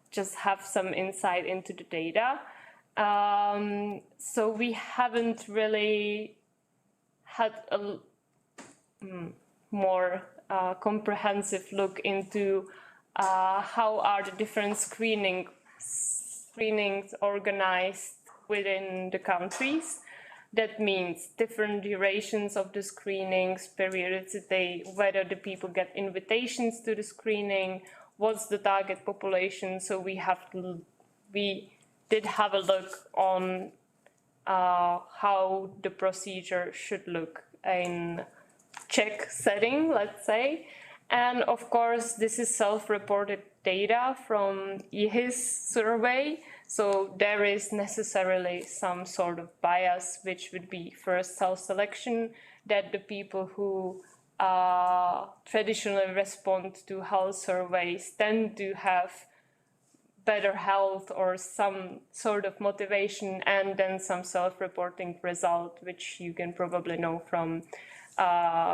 just have some insight into the data. So we haven't really had a more comprehensive look into how are the different screenings organized within the countries. That means different durations of the screenings, periodicity, whether the people get invitations to the screening, what's the target population. So we did have a look on how the procedure should look in Czech setting, let's say. And of course, this is self-reported data from EHIS survey. So there is necessarily some sort of bias, which would be first self-selection, that the people who traditionally respond to health surveys tend to have better health or some sort of motivation, and then some self-reporting result, which you can probably know from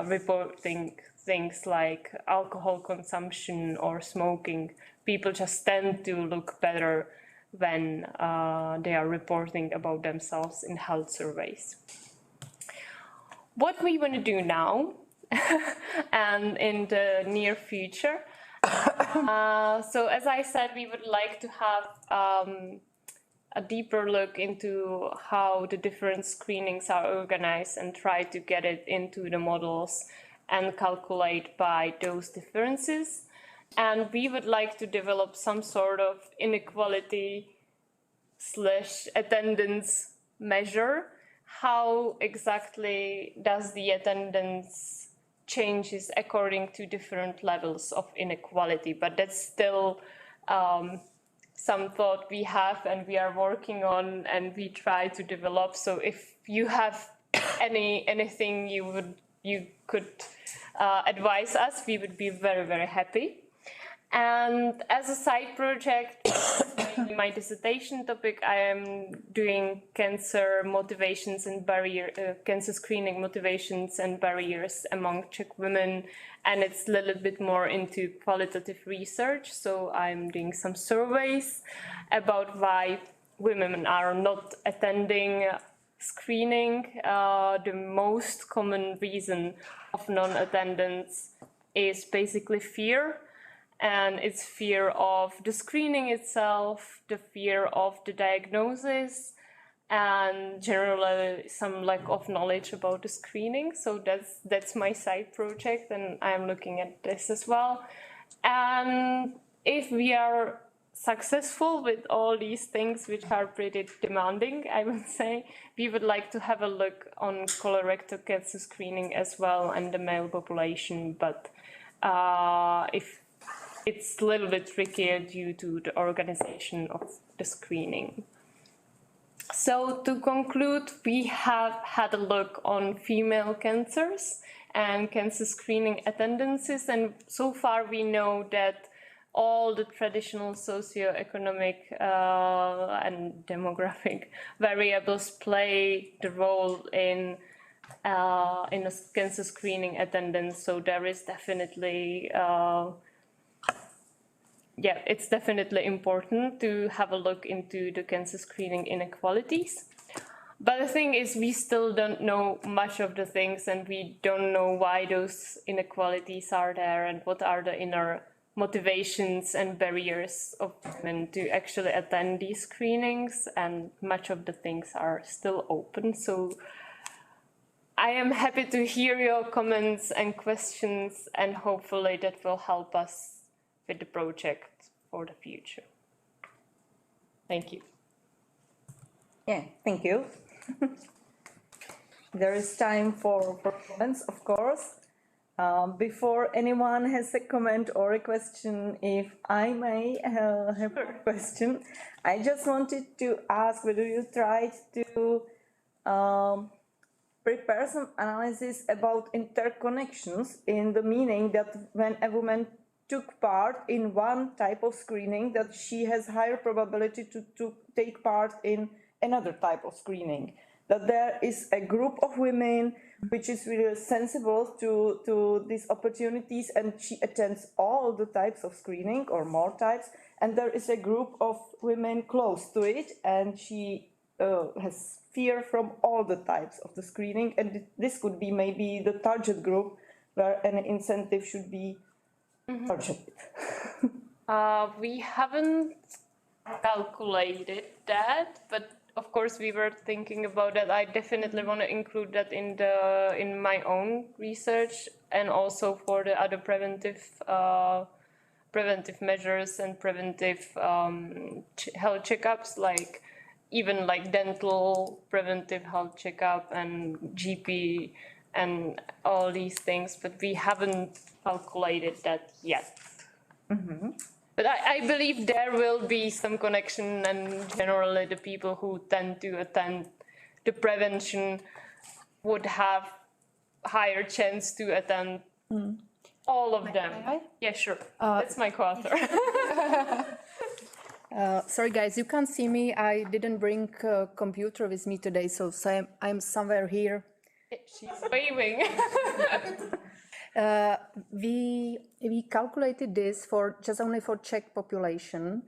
reporting things like alcohol consumption or smoking. People just tend to look better when they are reporting about themselves in health surveys. What we want to do now and in the near future, so as I said, we would like to have a deeper look into how the different screenings are organized and try to get it into the models and calculate by those differences. And we would like to develop some sort of inequality/attendance measure. How exactly does the attendance changes according to different levels of inequality? But that's still some thought we have and we are working on and we try to develop. So if you have anything you could advise us, we would be very, very happy. And as a side project, my dissertation topic, I am doing cancer motivations and cancer screening motivations and barriers among Czech women, and it's a little bit more into qualitative research. So I'm doing some surveys about why women are not attending screening. The most common reason of non-attendance is basically fear. And it's fear of the screening itself, the fear of the diagnosis, and generally some lack of knowledge about the screening. So that's my side project, and I'm looking at this as well. And if we are successful with all these things, which are pretty demanding, I would say, we would like to have a look on colorectal cancer screening as well and the male population. But if it's a little bit trickier due to the organization of the screening. So to conclude, we have had a look on female cancers and cancer screening attendances, and so far we know that all the traditional socioeconomic and demographic variables play the role in a cancer screening attendance. So there is definitely it's definitely important to have a look into the cancer screening inequalities. But the thing is, we still don't know much of the things, and we don't know why those inequalities are there and what are the inner motivations and barriers of women to actually attend these screenings, and much of the things are still open. So I am happy to hear your comments and questions, and hopefully that will help us with the project for the future. Thank you. Yeah, thank you. There is time for comments, of course. Before anyone has a comment or a question, if I may have a question, I just wanted to ask whether you tried to prepare some analysis about interconnections, in the meaning that when a woman took part in one type of screening, that she has higher probability to take part in another type of screening. That there is a group of women which is really sensible to these opportunities, and she attends all the types of screening or more types, and there is a group of women close to it, and she has fear from all the types of the screening, and this could be maybe the target group where an incentive should be targeted. We haven't calculated that, but of course, we were thinking about that. I definitely want to include that in my own research, and also for the other preventive measures and preventive health checkups, like even like dental preventive health checkup and GP and all these things, but we haven't calculated that yet. But I believe there will be some connection, and generally the people who tend to attend the prevention would have higher chance to attend all of them. I? Yeah, sure. That's my co-author. Sorry guys, you can't see me. I didn't bring a computer with me today, so I'm somewhere here. She's waving. We calculated this for just only for Czech population,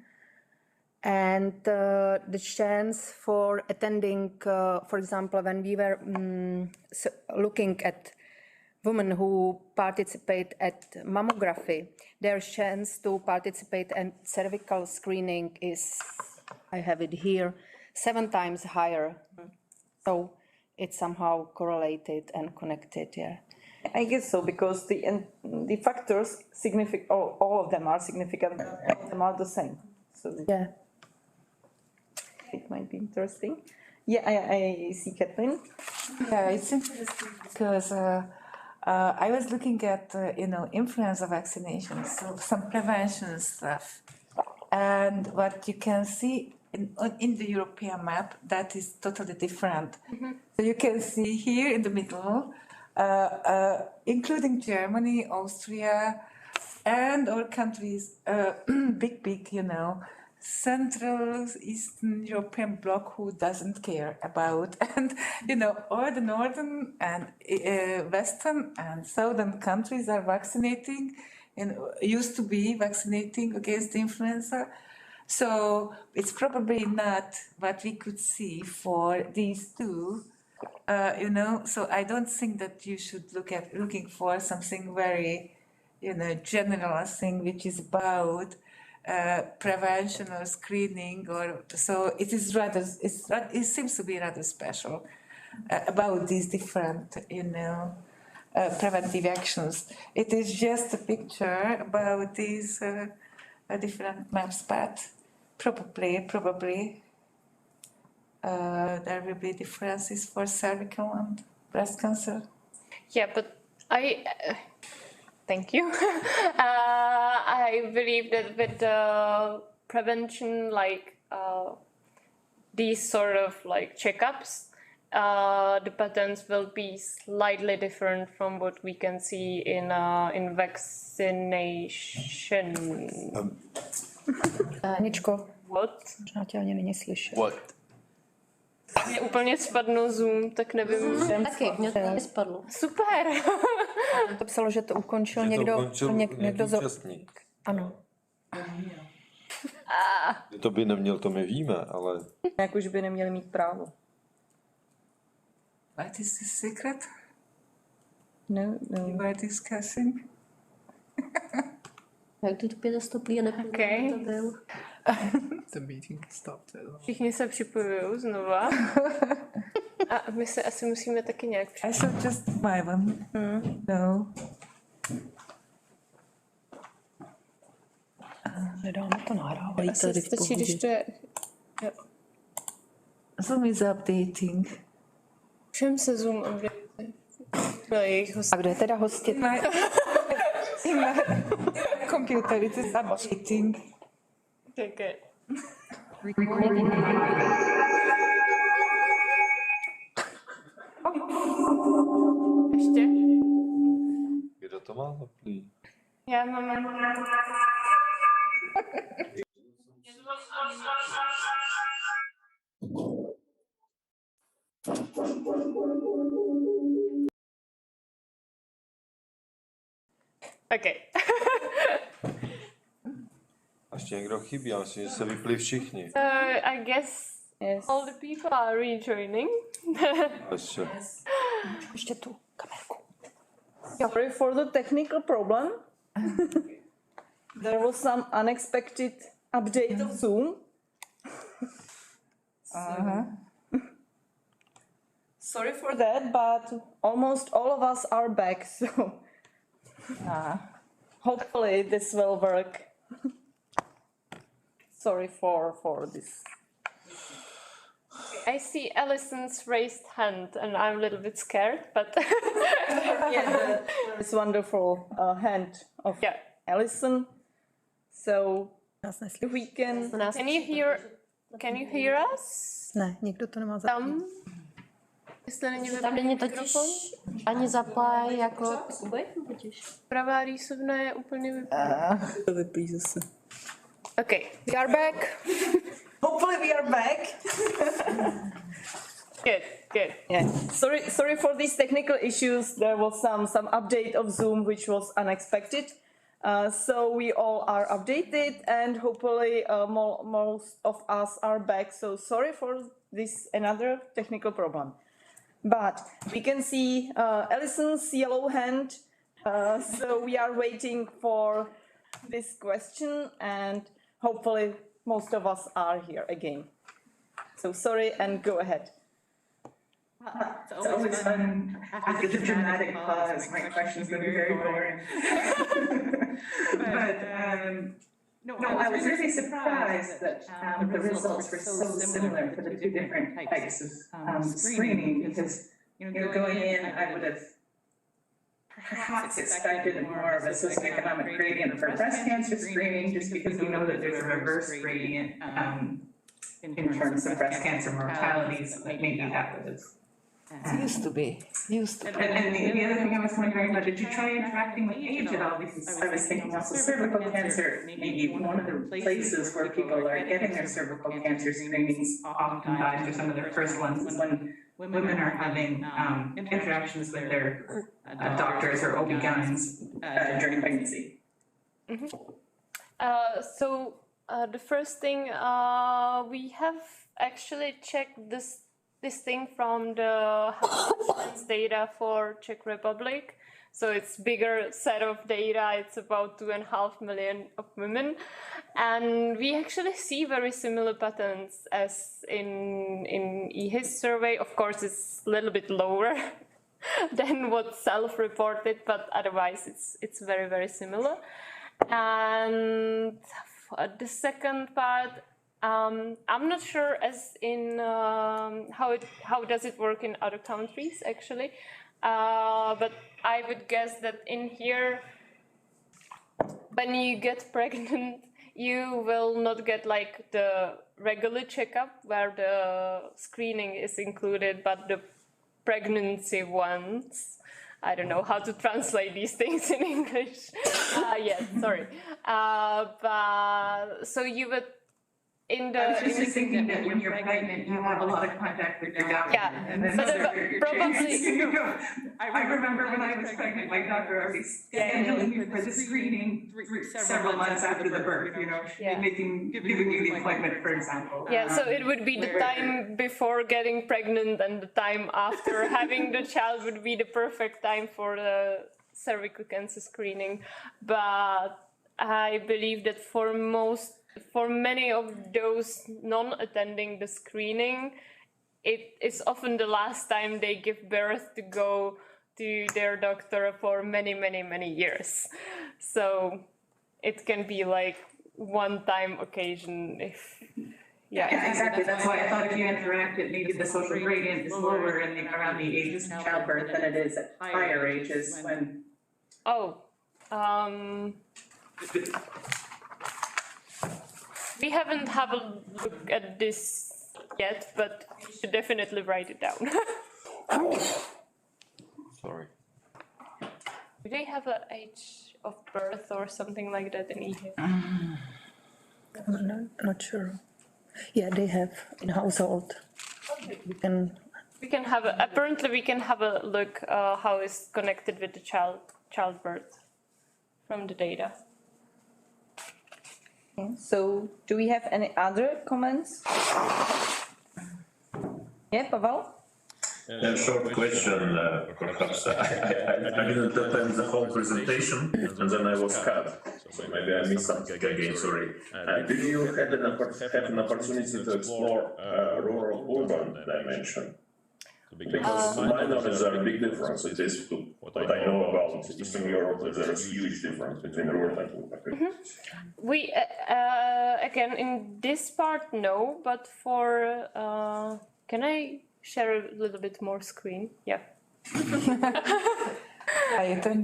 and the chance for attending, for example, when we were looking at women who participate at mammography, their chance to participate in cervical screening is, I have it here, 7 times higher. So it's somehow correlated and connected, yeah. I guess so, because the factors all of them are significant, all of them are the same. So Yeah. it might be interesting. Yeah, I see Kathleen. Yeah, it's interesting because I was looking at, influenza vaccinations, so some prevention stuff. And what you can see in the European map, that is totally different. So you can see here in the middle, including Germany, Austria, and all countries, big, Central Eastern European bloc who doesn't care about, and all the northern and western and southern countries are vaccinating, and used to be vaccinating against influenza. So it's probably not what we could see for these two, So I don't think that you should looking for something very, general thing which is about prevention or screening, or so it is rather. It seems to be rather special about these different, preventive actions. It is just a picture about these different maps, but probably there will be differences for cervical and breast cancer. Yeah, but thank you. I believe that with prevention, like these sort of like checkups, the patterns will be slightly different from what we can see in vaccination. Aničko, What? možná tě ani není slyšet. What? Mě úplně spadnul Zoom, tak nevím. Taky, mě to nespadlo. Super! To psalo, že to ukončil Že to někdo. ukončil někdo účastník. Ano. To by neměl, to my víme, ale... Jak už by neměli mít právo. What is the secret No. you are discussing? Jak to tupě zastoplí a nepůjde, Okay. to byl. The meeting stopped. Všichni se připojují znova. A my se asi musíme taky nějak I should just buy one. No. Nedáme to nahrávat. Asi stačí, když to je... Zoom is updating. Všem se Zoom A kdo je teda hostit? In my computer it is updating. Take it. Ještě? Kdo to má zaplý? Já mám... Okay. A ještě někdo chybí, já myslím, že se vypli všichni. I guess all the people are rejoining. Ještě. Ještě tu kamerku. Sorry for the technical problem. There was some unexpected update of Zoom. Sorry for that, but almost all of us are back, so hopefully this will work. Sorry for this. I see Allison's raised hand and I'm a little bit scared, but Yeah, this wonderful hand of Allison. So if we can can you hear us? Ne, nikdo to nemá zapnutý. Tam? Jestli není Tam není totiž mikrofon? ani zaplaj jako Kuby, totiž. Pravá rýsovna je úplně vypnutá. to vyplí zase. Okay, we are back. Hopefully we are back. Good. Yeah. Sorry for these technical issues. There was some update of Zoom which was unexpected. So we all are updated and hopefully most of us are back. So sorry for this another technical problem. But we can see Allison's yellow hand. So we are waiting for this question and hopefully most of us are here again. So sorry and go ahead. It's always fun after the dramatic pause. My questions would be very boring. But no, I was really surprised that the results were so similar for the two different types of screening because going in, I would have perhaps expected more of a socioeconomic gradient for breast cancer screening, just because we know that there's a reverse gradient in terms of breast cancer mortality. So maybe that would have. Used to be. And the other thing I was wondering about, did you try interacting with age at all? Because I was thinking also cervical cancer, maybe one of the places where people are getting their cervical cancer screenings oftentimes, or some of their first ones, is when women are having interactions with their doctors or OB-GYNs during pregnancy. So the first thing, we have actually checked this thing from the health data for Czech Republic. So it's bigger set of data. It's about 2.5 million of women. And we actually see very similar patterns as in EHIS survey. Of course, it's a little bit lower than what's self-reported, but otherwise it's very, very similar. And the second part, I'm not sure as in how does it work in other countries actually, but I would guess that in here, when you get pregnant, you will not get like the regular checkup where the screening is included, but the pregnancy ones. I don't know how to translate these things in English. Sorry. But so you would. I was just thinking that when you're pregnant, you have a lot of contact with your doctor. Yeah, and then I remember when I was pregnant, my doctor already scheduled me for the screening several months after the birth, giving me the appointment, for example. Yeah, so it would be the time before getting pregnant and the time after having the child would be the perfect time for the cervical cancer screening. But I believe that for many of those non-attending the screening, it is often the last time they give birth to go to their doctor for many, many, many years. So it can be like one-time occasion if... Yeah, exactly. That's why I thought if you interacted, maybe the social gradient is lower around the ages of childbirth than it is at higher ages when... We haven't had a look at this yet, but we should definitely write it down. Sorry. Do they have an age of birth or something like that in EHIS? I'm not sure. Yeah, they have in household. We can have apparently we can have a look how it's connected with the childbirth from the data. So, do we have any other comments? Yeah, Pavel? A short question, perhaps. I didn't attend the whole presentation, and then I was cut. So maybe I missed something again, sorry. Did you have an opportunity to explore rural-urban dimension? Because to my knowledge, there are big differences. At least what I know about Eastern Europe, there is huge difference between rural and urban populations. We, again, in this part, no, but for, can I share a little bit more screen? Yeah.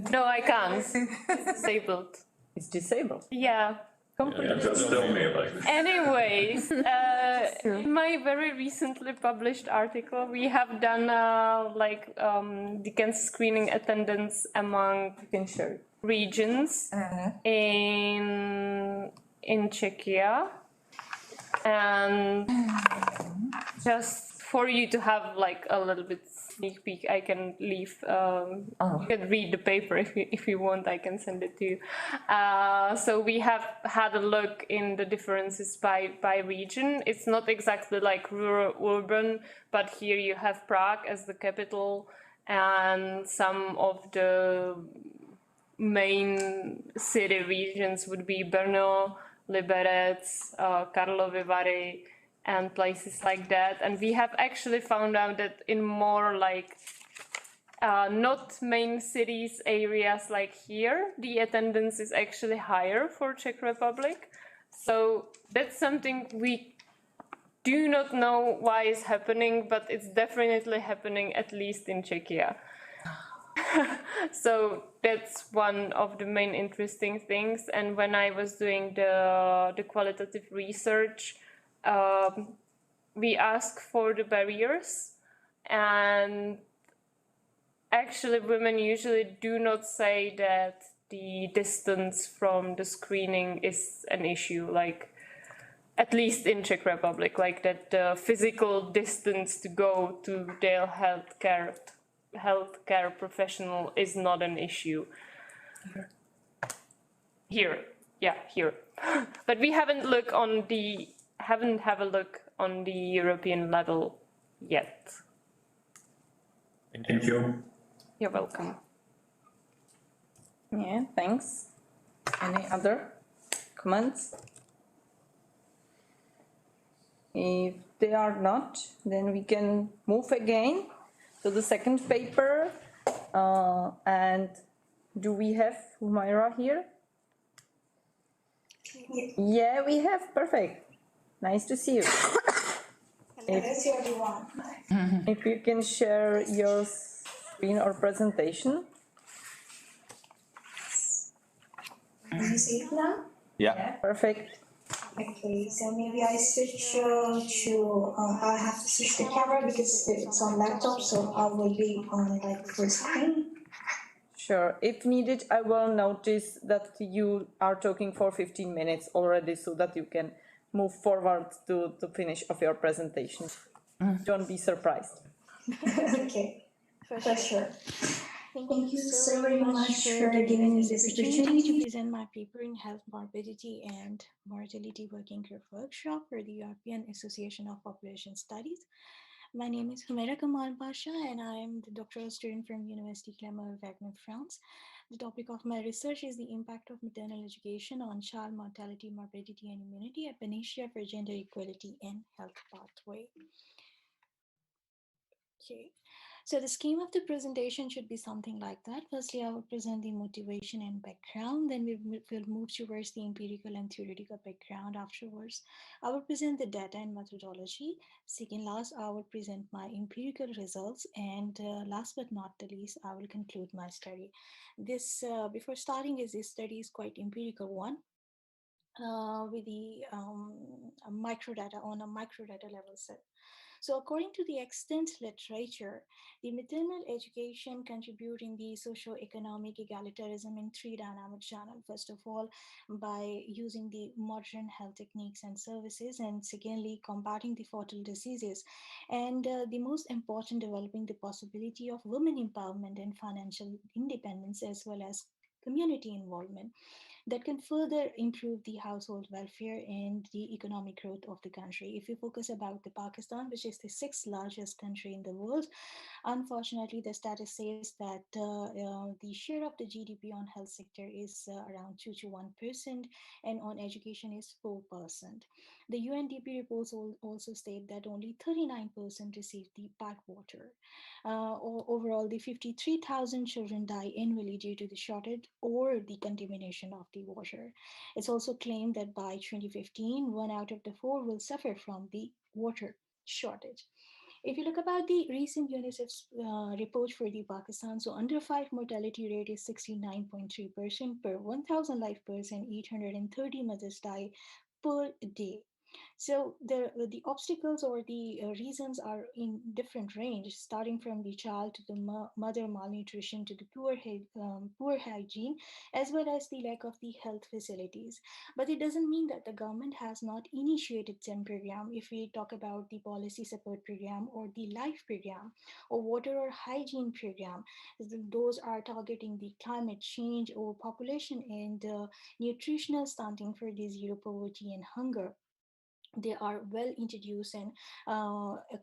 No, I can't. It's disabled. It's disabled. Yeah. Yeah, just tell me like. Anyways, in my very recently published article, we have done the cancer screening attendance among regions in Czechia, and just for you to have like a little bit sneak peek, I can leave. You can read the paper if you want. I can send it to you. So we have had a look in the differences by region. It's not exactly like rural urban, but here you have Prague as the capital, and some of the main city regions would be Brno, Liberec, Karlovy Vary, and places like that. And we have actually found out that in more like not main cities areas like here, the attendance is actually higher for Czech Republic. So that's something we do not know why is happening, but it's definitely happening, at least in Czechia. So that's one of the main interesting things. And when I was doing the qualitative research, we asked for the barriers, and actually women usually do not say that the distance from the screening is an issue, like at least in Czech Republic, like that the physical distance to go to their healthcare professional is not an issue. Here. But we haven't have a look on the European level yet. Thank you. You're welcome. Yeah, thanks. Any other comments? If they are not, then we can move again to the second paper. And do we have Humaira here? Yeah, we have. Perfect. Nice to see you. If you can share your screen or presentation. Can you see it now? Yeah. Perfect. Okay, so maybe I switch I have to switch the camera because it's on laptop, so I will be on like full screen. Sure. If needed, I will notice that you are talking for 15 minutes already so that you can move forward to finish of your presentation. Don't be surprised. Okay, for sure. Thank you so very much for giving me this opportunity to present my paper in Health, Morbidity and Mortality Working Group Workshop for the European Association of Population Studies. My name is Humaira Kamal Pasha, and I am the doctoral student from University Clermont-Ferrand, France. The topic of my research is the impact of maternal education on child mortality, morbidity, and immunity, a panacea for gender equality and health pathway. Okay. So the scheme of the presentation should be something like that. Firstly, I will present the motivation and background. Then we will move towards the empirical and theoretical background afterwards. I will present the data and methodology. Second last, I will present my empirical results. And last but not the least, I will conclude my study. This, before starting, this study is quite empirical one. With the microdata on a microdata level set. So according to the extant literature, the maternal education contribute in the socio-economic egalitarianism in three dynamic channels. First of all, by using the modern health techniques and services, and secondly, combating the fatal diseases. And the most important, developing the possibility of women empowerment and financial independence, as well as community involvement. that can further improve the household welfare and the economic growth of the country. If we focus about the Pakistan, which is the sixth largest country in the world, unfortunately, the status says that the share of the GDP on health sector is around 2 to 1%, and on education is 4%. The UNDP reports also state that only 39% receive the backwater. Overall, the 53,000 children die annually due to the shortage or the contamination of the water. It's also claimed that by 2015, 1 out of the 4 will suffer from the water shortage. If you look about the recent UNICEF's report for the Pakistan, so under 5 mortality rate is 69.3% per 1,000 life person, 830 mothers die per day. So the obstacles or the reasons are in different range, starting from the child to the mother malnutrition to the poor hygiene, as well as the lack of the health facilities. But it doesn't mean that the government has not initiated some program. If we talk about the policy support program or the life program or water or hygiene program, those are targeting the climate change or population and nutritional stunting for the zero poverty and hunger. They are well introduced and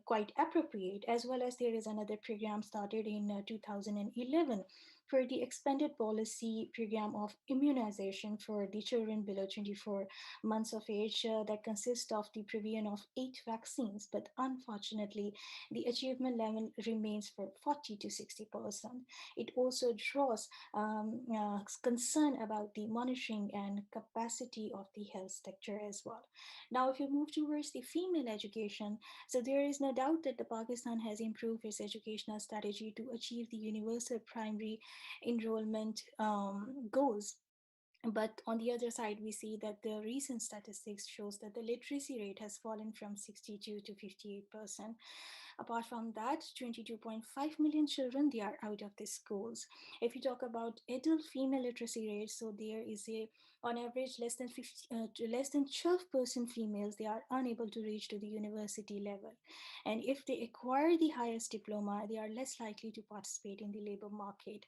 quite appropriate, as well as there is another program started in 2011 for the expanded policy program of immunization for the children below 24 months of age that consists of the provision of 8 vaccines, but unfortunately the achievement level remains for 40 to 60%. It also draws concern about the monitoring and capacity of the health sector as well. Now, if you move towards the female education, so there is no doubt that the Pakistan has improved its educational strategy to achieve the universal primary enrollment goals. But on the other side, we see that the recent statistics shows that the literacy rate has fallen from 62 to 58%. Apart from that, 22.5 million children, they are out of the schools. If you talk about adult female literacy rate, so there is on average less than 12% females, they are unable to reach to the university level. And if they acquire the highest diploma, they are less likely to participate in the labor market.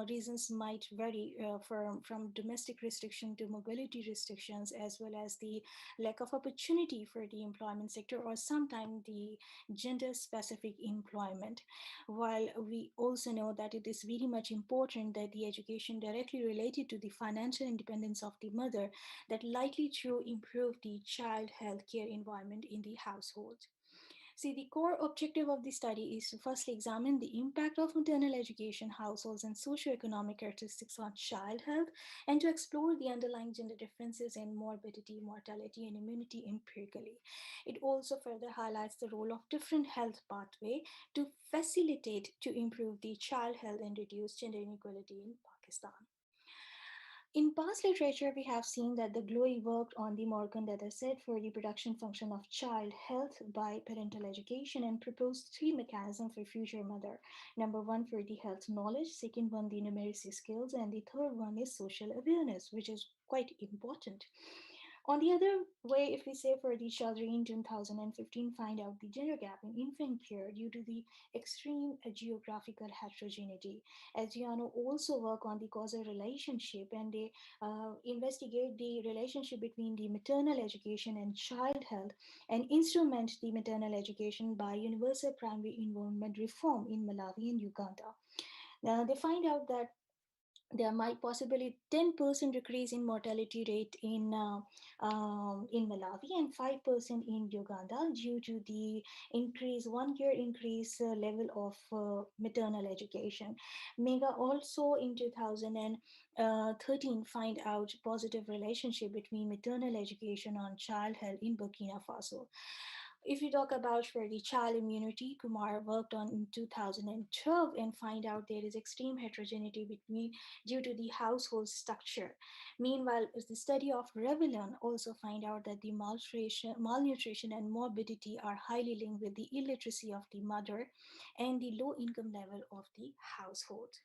Reasons might vary from domestic restriction to mobility restrictions, as well as the lack of opportunity for the employment sector, or sometimes the gender specific employment. While we also know that it is very much important that the education directly related to the financial independence of the mother, that likely to improve the child health care environment in the household. See, the core objective of the study is to firstly examine the impact of maternal education, households, and socioeconomic characteristics on child health, and to explore the underlying gender differences in morbidity, mortality, and immunity empirically. It also further highlights the role of different health pathways to facilitate to improve the child health and reduce gender inequality in Pakistan. In past literature, we have seen that the GLOE worked on the Morgan dataset for the production function of child health by parental education and proposed 3 mechanisms for future mother. Number 1 for the health knowledge, second one the numeracy skills, and the third one is social awareness, which is quite important. On the other way, if we say for the children in 2015, find out the gender gap in infant care due to the extreme geographical heterogeneity. As you know, also work on the causal relationship, and they investigate the relationship between the maternal education and child health, and instrument the maternal education by universal primary enrollment reform in Malawi and Uganda. Now, they find out that there might possibly 10% decrease in mortality rate in Malawi and 5% in Uganda due to the increase 1 year increase level of maternal education. Mega also in 2013 find out positive relationship between maternal education on child health in Burkina Faso. If you talk about for the child immunity, Kumar worked on in 2012 and find out there is extreme heterogeneity between due to the household structure. Meanwhile, the study of Revlon also find out that the malnutrition and morbidity are highly linked with the illiteracy of the mother and the low income level of the household.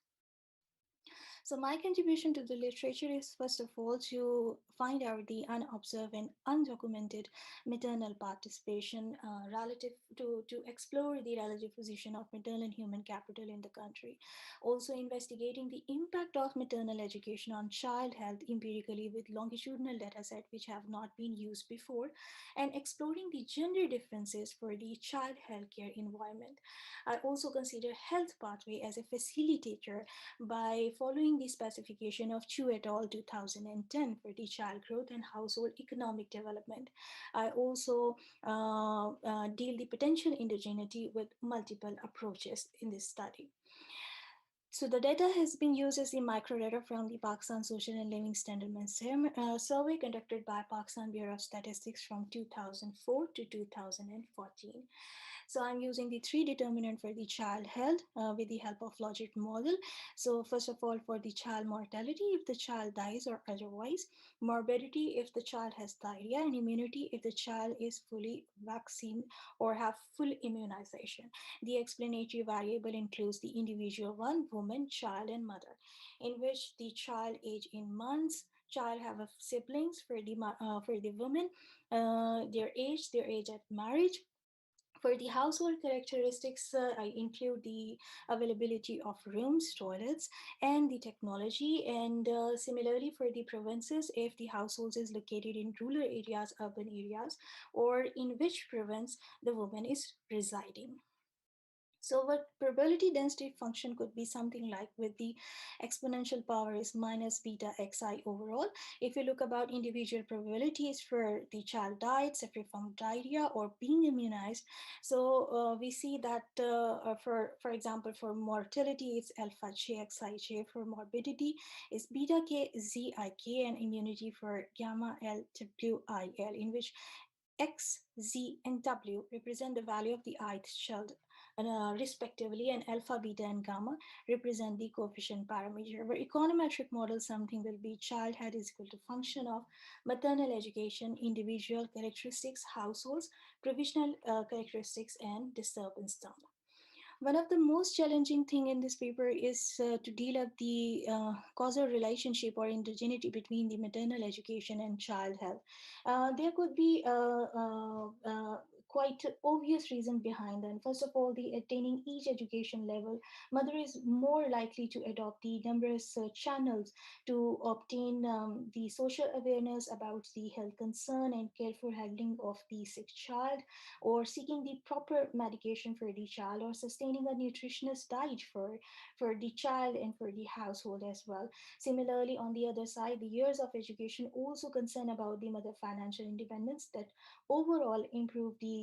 So my contribution to the literature is first of all to find out the unobserved and undocumented maternal participation relative to explore the relative position of maternal human capital in the country. Also investigating the impact of maternal education on child health empirically with longitudinal data set which have not been used before, and exploring the gender differences for the child healthcare environment. I also consider health pathway as a facilitator by following the specification of Chu et al. 2010 for the child growth and household economic development. I also deal the potential indigeneity with multiple approaches in this study. So the data has been used as the micro data from the Pakistan Social and Living Standard survey conducted by Pakistan Bureau of Statistics from 2004 to 2014. So I'm using the three determinant for the child health with the help of logic model. So first of all, for the child mortality, if the child dies or otherwise, morbidity if the child has diarrhea, and immunity if the child is fully vaccinated or have full immunization. The explanatory variable includes the individual one, woman, child, and mother, in which the child age in months, child have siblings for the women, their age at marriage. For the household characteristics, I include the availability of rooms, toilets, and the technology. And similarly, for the provinces, if the household is located in rural areas, urban areas, or in which province the woman is residing. So what probability density function could be something like with the exponential power is minus beta xi overall. If you look about individual probabilities for the child died, suffering from diarrhea or being immunized, so we see that for example, for mortality, it's alpha j xi j. For morbidity, is beta k zik, and immunity for gamma l w I l, in which X, Z, and W represent the value of the ith child respectively, and alpha, beta, and gamma represent the coefficient parameter. Where econometric model, something will be child head is equal to function of maternal education, individual characteristics, households, provisional characteristics, and disturbance term. One of the most challenging thing in this paper is to deal with the causal relationship or indigeneity between the maternal education and child health. There could be quite obvious reason behind that. First of all, the attaining each education level, mother is more likely to adopt the numerous channels to obtain the social awareness about the health concern and careful handling of the sick child, or seeking the proper medication for the child, or sustaining a nutritious diet for the child and for the household as well. Similarly, on the other side, the years of education also concern about the mother financial independence that overall improve the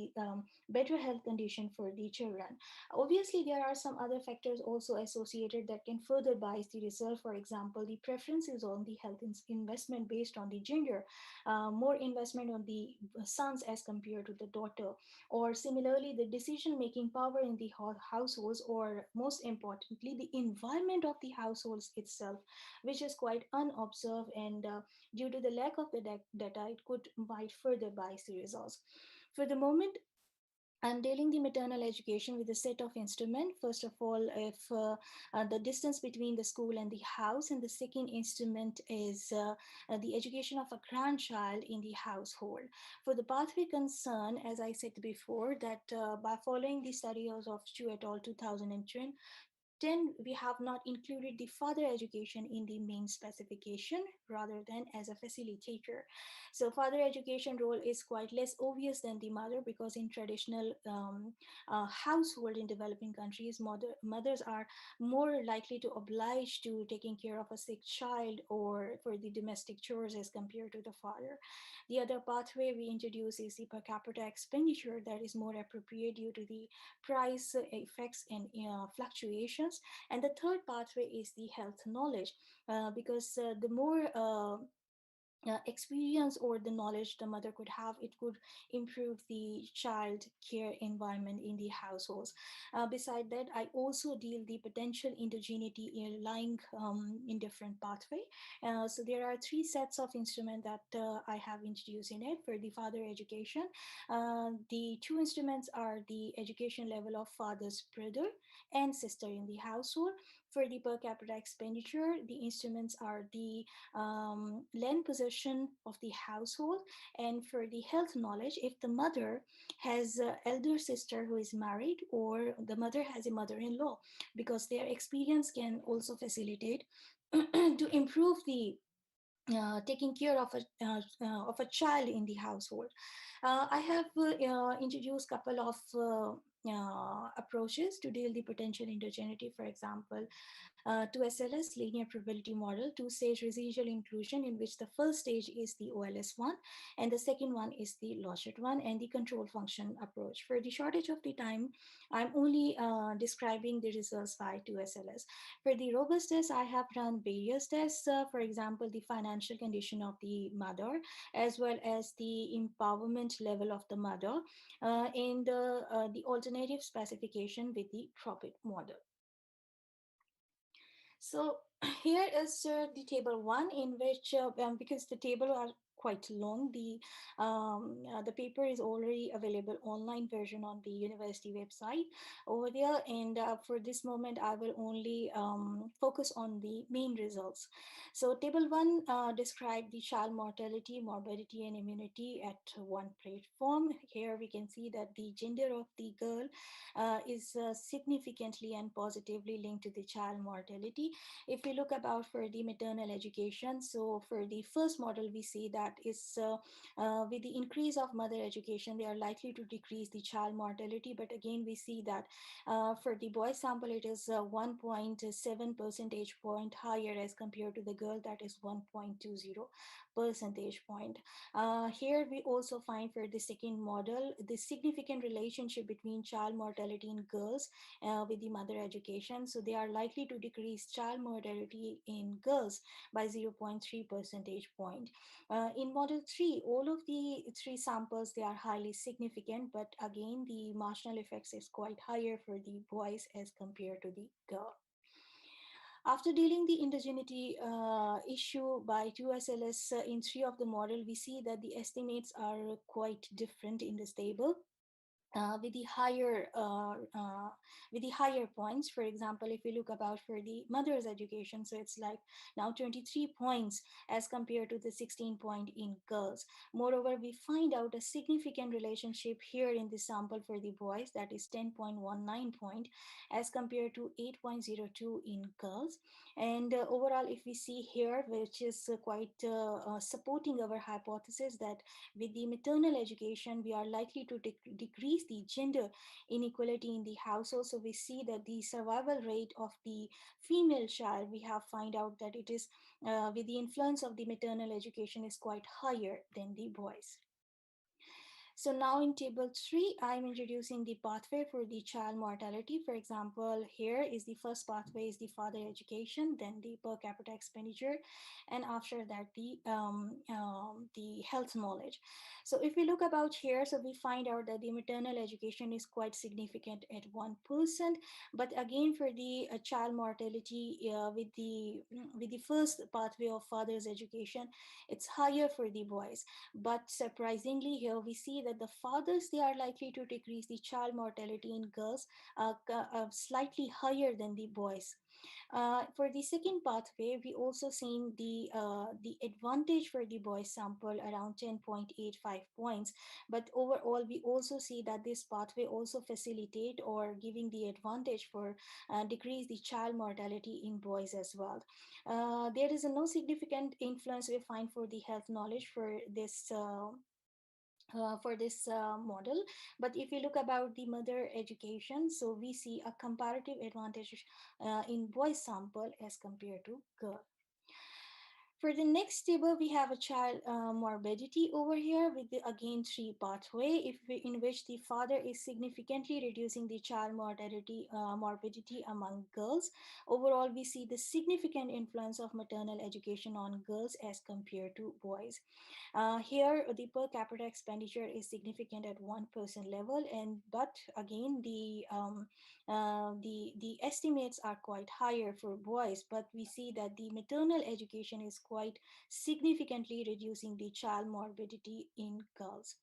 better health condition for the children. Obviously, there are some other factors also associated that can further bias the result. For example, the preferences on the health investment based on the gender, more investment on the sons as compared to the daughter, or similarly the decision making power in the households, or most importantly the environment of the households itself, which is quite unobserved, and due to the lack of the data it could might further bias the results. For the moment, I'm dealing the maternal education with a set of instruments. First of all, if the distance between the school and the house, and the second instrument is the education of a grandchild in the household. For the pathway concern, as I said before, that by following the studies of Chu et al. 2010, we have not included the father education in the main specification rather than as a facilitator. So father education role is quite less obvious than the mother, because in traditional household in developing countries, mothers are more likely to oblige to taking care of a sick child or for the domestic chores as compared to the father. The other pathway we introduce is the per capita expenditure that is more appropriate due to the price effects and fluctuations. And the third pathway is the health knowledge, because the more experience or the knowledge the mother could have, it could improve the child care environment in the households. Beside that, I also deal the potential indigeneity lying in different pathway. So there are three sets of instruments that I have introduced in it for the father education. The two instruments are the education level of father's brother and sister in the household. For the per capita expenditure, the instruments are the land possession of the household. And for the health knowledge, if the mother has an elder sister who is married, or the mother has a mother-in-law, because their experience can also facilitate to improve the taking care of a child in the household. I have introduced a couple of approaches to deal the potential endogeneity. For example, 2SLS linear probability model, two-stage residual inclusion, in which the first stage is the OLS one and the second one is the Lochet one, and the control function approach. For the shortage of the time, I'm only describing the results by 2SLS. For the robustness, I have run various tests, for example, the financial condition of the mother, as well as the empowerment level of the mother, and the alternative specification with the Tropit model. So here is the table 1, in which, because the table are quite long, the paper is already available online version on the university website over there. And for this moment, I will only focus on the main results. So table 1 describe the child mortality, morbidity, and immunity at one platform. Here we can see that the gender of the girl is significantly and positively linked to the child mortality. If we look about for the maternal education, so for the first model, we see that is with the increase of mother education, they are likely to decrease the child mortality. But again, we see that for the boy sample, it is 1.7 percentage point higher as compared to the girl, that is 1.20 percentage point. Here we also find for the second model, the significant relationship between child mortality in girls with the mother education. So they are likely to decrease child mortality in girls by 0.3 percentage point. In model 3, all of the 3 samples, they are highly significant, but again, the marginal effects is quite higher for the boys as compared to the girl. After dealing the indigeneity issue by 2SLS in 3 of the model, we see that the estimates are quite different in this table. With the higher points. For example, if we look about for the mother's education, so it's like now 23 points as compared to the 16 point in girls. Moreover, we find out a significant relationship here in the sample for the boys, that is 10.19 point as compared to 8.02 in girls. And overall, if we see here, which is quite supporting our hypothesis that with the maternal education, we are likely to decrease the gender inequality in the household. So we see that the survival rate of the female child, we have find out that it is with the influence of the maternal education is quite higher than the boys. So now in table 3, I'm introducing the pathway for the child mortality. For example, here is the first pathway is the father education, then the per capita expenditure, and after that the health knowledge. So if we look about here, so we find out that the maternal education is quite significant at 1%, but again for the child mortality with the first pathway of father's education, it's higher for the boys. But surprisingly, here we see that the fathers, they are likely to decrease the child mortality in girls slightly higher than the boys. For the second pathway, we also seen the advantage for the boy sample around 10.85 points. But overall, we also see that this pathway also facilitate or giving the advantage for decrease the child mortality in boys as well. There is no significant influence we find for the health knowledge for this model. But if we look about the mother education, so we see a comparative advantage in boy sample as compared to girl. For the next table, we have a child morbidity over here with the, again 3 pathway in which the father is significantly reducing the child mortality morbidity among girls. Overall, we see the significant influence of maternal education on girls as compared to boys. Here, the per capita expenditure is significant at 1% level, but again, the estimates are quite higher for boys, but we see that the maternal education is quite significantly reducing the child morbidity in girls.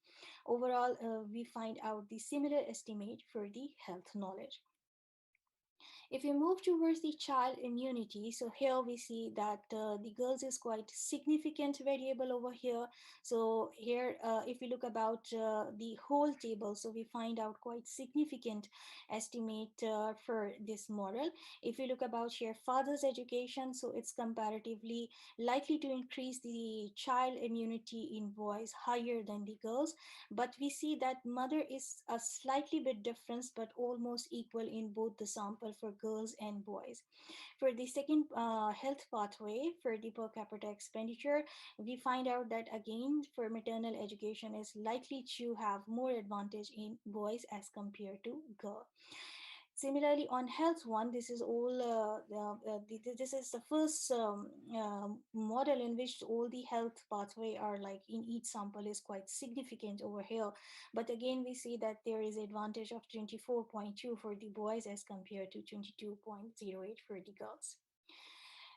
Overall, we find out the similar estimate for the health knowledge. If you move towards the child immunity, so here we see that the girls is quite significant variable over here. So here, if we look about the whole table, so we find out quite significant estimate for this model. If you look about here, father's education, so it's comparatively likely to increase the child immunity in boys higher than the girls. But we see that mother is a slightly bit different, but almost equal in both the sample for girls and boys. For the second health pathway, for the per capita expenditure, we find out that again for maternal education is likely to have more advantage in boys as compared to girl. Similarly, on health one, this is all this is the first model in which all the health pathway are like in each sample is quite significant over here. But again, we see that there is advantage of 24.2 for the boys as compared to 22.08 for the girls.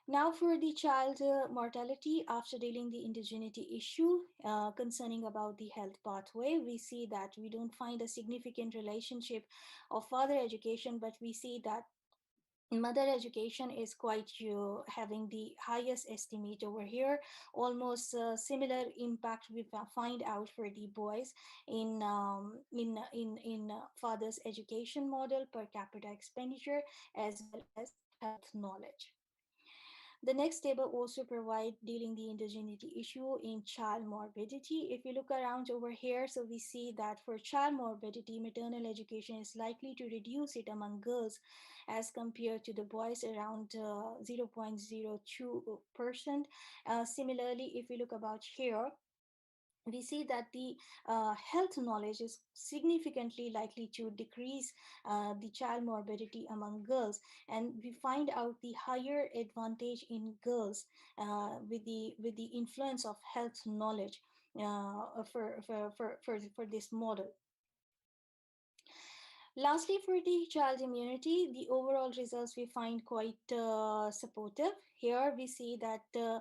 Now for the child mortality, after dealing the indigeneity issue concerning about the health pathway, we see that we don't find a significant relationship of father education, but we see that mother education is quite having the highest estimate over here. Almost similar impact we find out for the boys in father's education model, per capita expenditure, as well as health knowledge. The next table also provide dealing the indigeneity issue in child morbidity. If you look around over here, so we see that for child morbidity, maternal education is likely to reduce it among girls as compared to the boys around 0.02%. Similarly, if you look about here, we see that the health knowledge is significantly likely to decrease the child morbidity among girls, and we find out the higher advantage in girls with the influence of health knowledge for this model. Lastly, for the child immunity, the overall results we find quite supportive. Here we see that the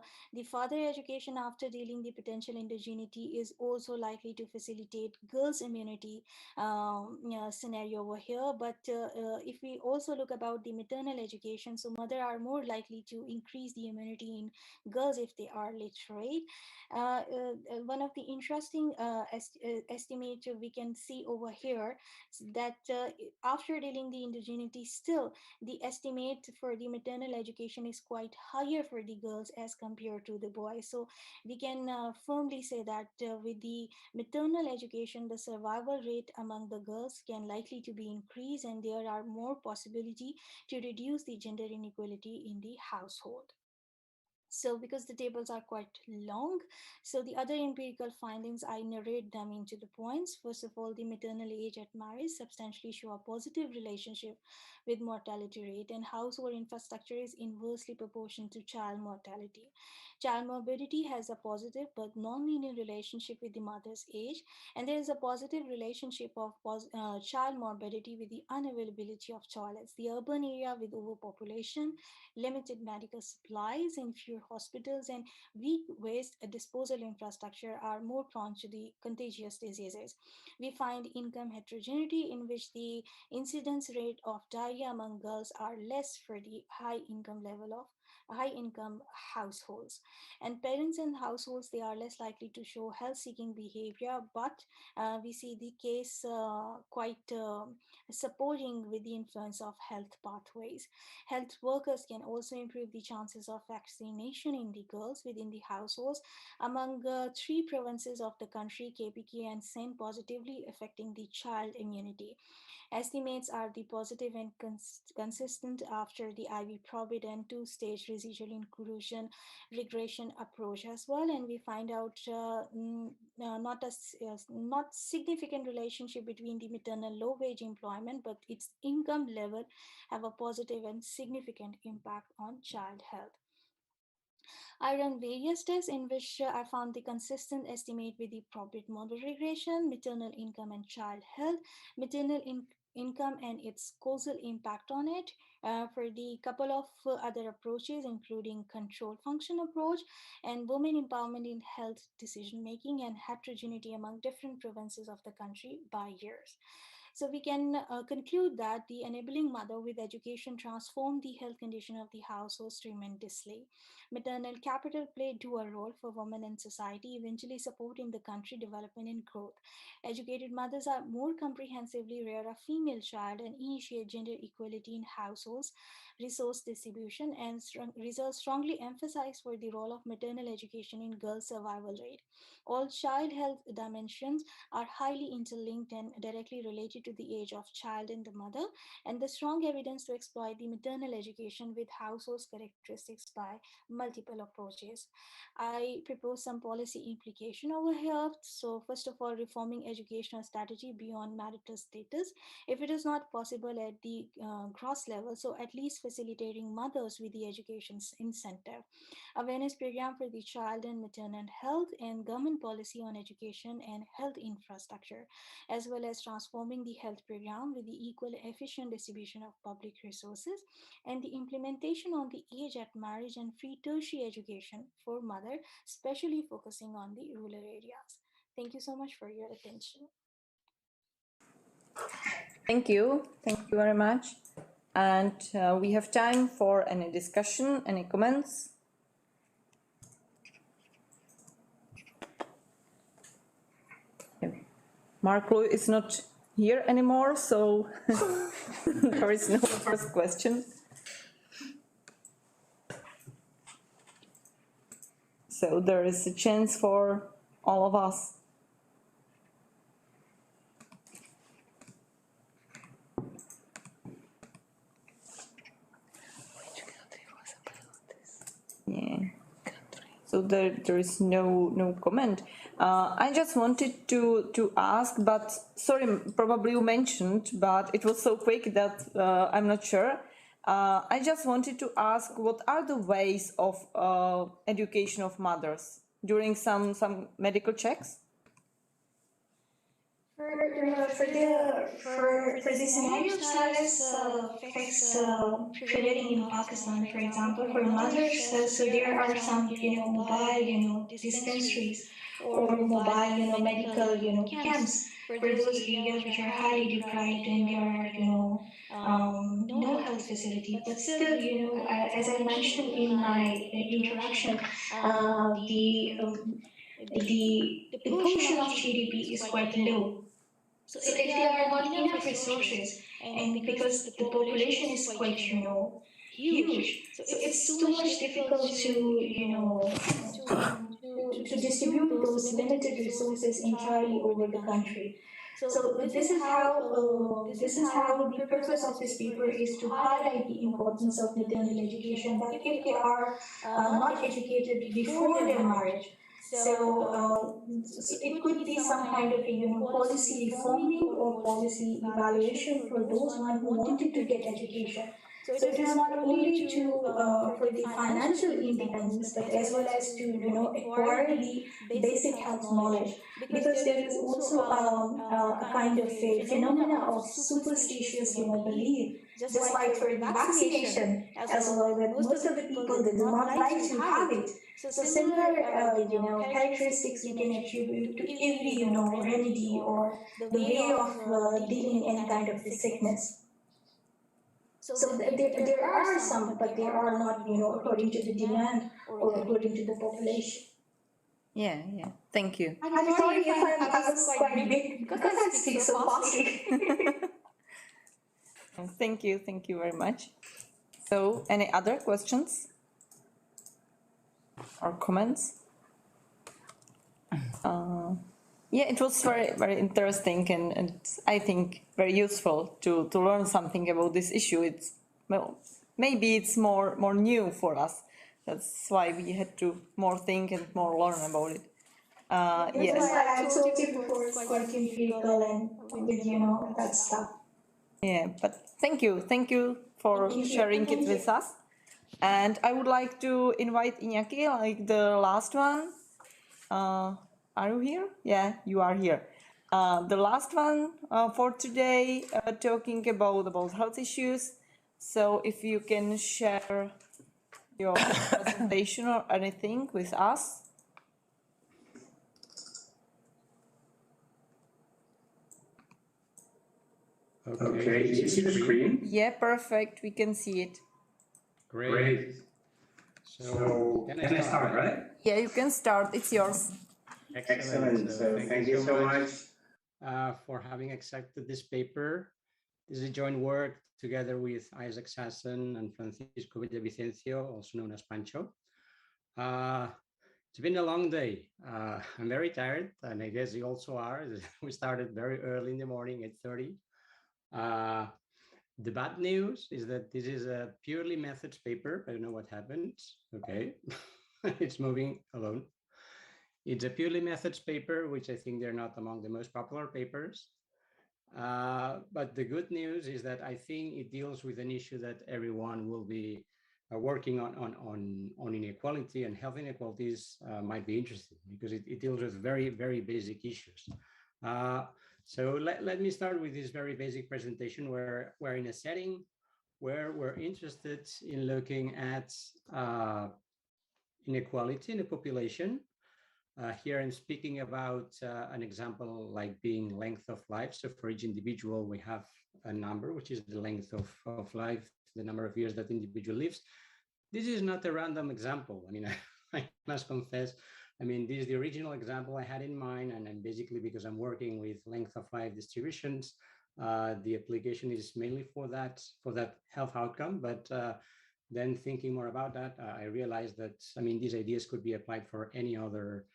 further education after dealing the potential indigeneity is also likely to facilitate girls' immunity scenario over here. But if we also look about the maternal education, so mother are more likely to increase the immunity in girls if they are literate. One of the interesting estimate we can see over here that after dealing the indigeneity, still the estimate for the maternal education is quite higher for the girls as compared to the boys. So we can firmly say that with the maternal education, the survival rate among the girls can likely to be increased, and there are more possibility to reduce the gender inequality in the household. So because the tables are quite long, so the other empirical findings, I narrate them into the points. First of all, the maternal age at marriage substantially show a positive relationship with mortality rate, and household infrastructure is inversely proportional to child mortality. Child morbidity has a positive but non-linear relationship with the mother's age, and there is a positive relationship of child morbidity with the unavailability of toilets. The urban area with overpopulation, limited medical supplies, and fewer hospitals, and weak waste disposal infrastructure are more prone to the contagious diseases. We find income heterogeneity in which the incidence rate of diarrhea among girls are less for the high income level of high income households. And parents and households, they are less likely to show health seeking behavior, but we see the case quite supporting with the influence of health pathways. Health workers can also improve the chances of vaccination in the girls within the households. Among 3 provinces of the country, KPK and SIN positively affecting the child immunity. Estimates are the positive and consistent after the IV probit and 2-stage residual inclusion regression approach as well. And we find out not significant relationship between the maternal low wage employment, but its income level have a positive and significant impact on child health. I ran various tests in which I found the consistent estimate with the probit model regression, maternal income and child health, maternal income and its causal impact on it, for the couple of other approaches, including control function approach and women empowerment in health decision making, and heterogeneity among different provinces of the country by years. So we can conclude that the enabling mother with education transformed the health condition of the households tremendously. Maternal capital played dual role for women in society, eventually supporting the country development and growth. Educated mothers are more comprehensively rear a female child and initiate gender equality in households, resource distribution, and results strongly emphasize for the role of maternal education in girl survival rate. All child health dimensions are highly interlinked and directly related to the age of child and the mother, and the strong evidence to exploit the maternal education with households characteristics by multiple approaches. I propose some policy implication over here. So first of all, reforming educational strategy beyond marital status. If it is not possible at the gross level, so at least facilitating mothers with the education incentive. Awareness program for the child and maternal health and government policy on education and health infrastructure, as well as transforming the health program with the equal efficient distribution of public resources and the implementation on the age at marriage and free tertiary education for mother, especially focusing on the rural areas. Thank you so much for your attention. Thank you very much. And we have time for any discussion, any comments. Mark Lou is not here anymore, so there is no first question. So there is a chance for all of us. Yeah. So there is no comment. I just wanted to ask, but sorry, probably you mentioned, but it was so quick that I'm not sure. I just wanted to ask, what are the ways of education of mothers during some medical checks? For the scenario status affects prevailing in Pakistan, for example, for mothers, so there are some, mobile, dispensaries or mobile, medical, camps for those areas which are highly deprived and there are, no health facility. But still, as I mentioned in my introduction, the portion of GDP is quite low. So if there are not enough resources, and because the population is quite, huge, so it's too much difficult to, to distribute those limited resources entirely over the country. So this is how the purpose of this paper is to highlight the importance of maternal education. That if they are not educated before their marriage, so it could be some kind of policy reforming or policy evaluation for those one who wanted to get education. So it is not only to for the financial independence, but as well as to acquire the basic health knowledge, because there is also a kind of a phenomena of superstitious belief, just like for the vaccination as well, that most of the people they do not like to have it. So similar, characteristics we can attribute to every, remedy or the way of dealing any kind of the sickness. So there are some, but they are not, according to the demand or according to the population. Yeah. Thank you. I'm sorry if I was quite big because I speak so fastly. Thank you very much. So, any other questions or comments? Yeah, it was very interesting and I think very useful to learn something about this issue. Maybe it's more new for us. That's why we had to more think and more learn about it. Yes, I told you before, it's quite empirical and with that stuff. Yeah, but thank you for sharing it with us. And I would like to invite Iñaki, like the last one. Are you here? Yeah, you are here. The last one for today, talking about health issues. So if you can share your presentation or anything with us. Okay, you see the screen? Yeah, perfect. We can see it. Great. So can I start, right? Yeah, you can start. It's yours. Excellent. So thank you so much for having accepted this paper. This is a joint work together with Isaac Sasson and Francisco Villavicencio, also known as Pancho. It's been a long day. I'm very tired, and I guess you also are. We started very early in the morning, 8:30. The bad news is that this is a purely methods paper. I don't know what happened. Okay, it's moving alone. It's a purely methods paper, which I think they're not among the most popular papers. But the good news is that I think it deals with an issue that everyone will be working on inequality and health inequalities might be interested, because it deals with very, very basic issues. So let me start with this very basic presentation where we're in a setting where we're interested in looking at inequality in the population. Here I'm speaking about an example like being length of life. So for each individual, we have a number, which is the length of life, the number of years that the individual lives. This is not a random example. I mean, I must confess, I mean, this is the original example I had in mind, and basically because I'm working with length of life distributions, the application is mainly for that health outcome. But then thinking more about that, I realized that, I mean, these ideas could be applied for any other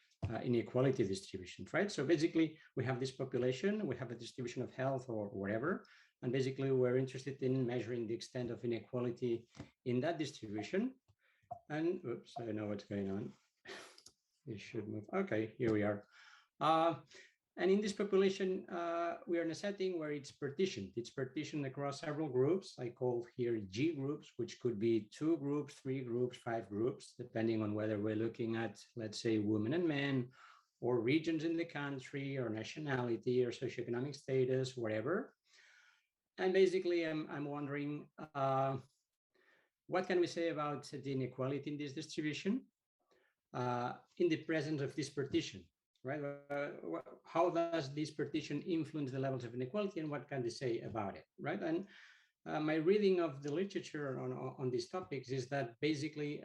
inequality distribution, right? So basically, we have this population, we have a distribution of health or whatever, and basically we're interested in measuring the extent of inequality in that distribution. And oops, I don't know what's going on. It should move. Okay, here we are. And in this population, we are in a setting where it's partitioned. It's partitioned across several groups. I call here G groups, which could be 2 groups, 3 groups, 5 groups, depending on whether we're looking at, let's say, women and men, or regions in the country, or nationality, or socioeconomic status, whatever. And basically, I'm wondering, what can we say about the inequality in this distribution in the presence of this partition? Right? How does this partition influence the levels of inequality, and what can they say about it? Right? And my reading of the literature on these topics is that basically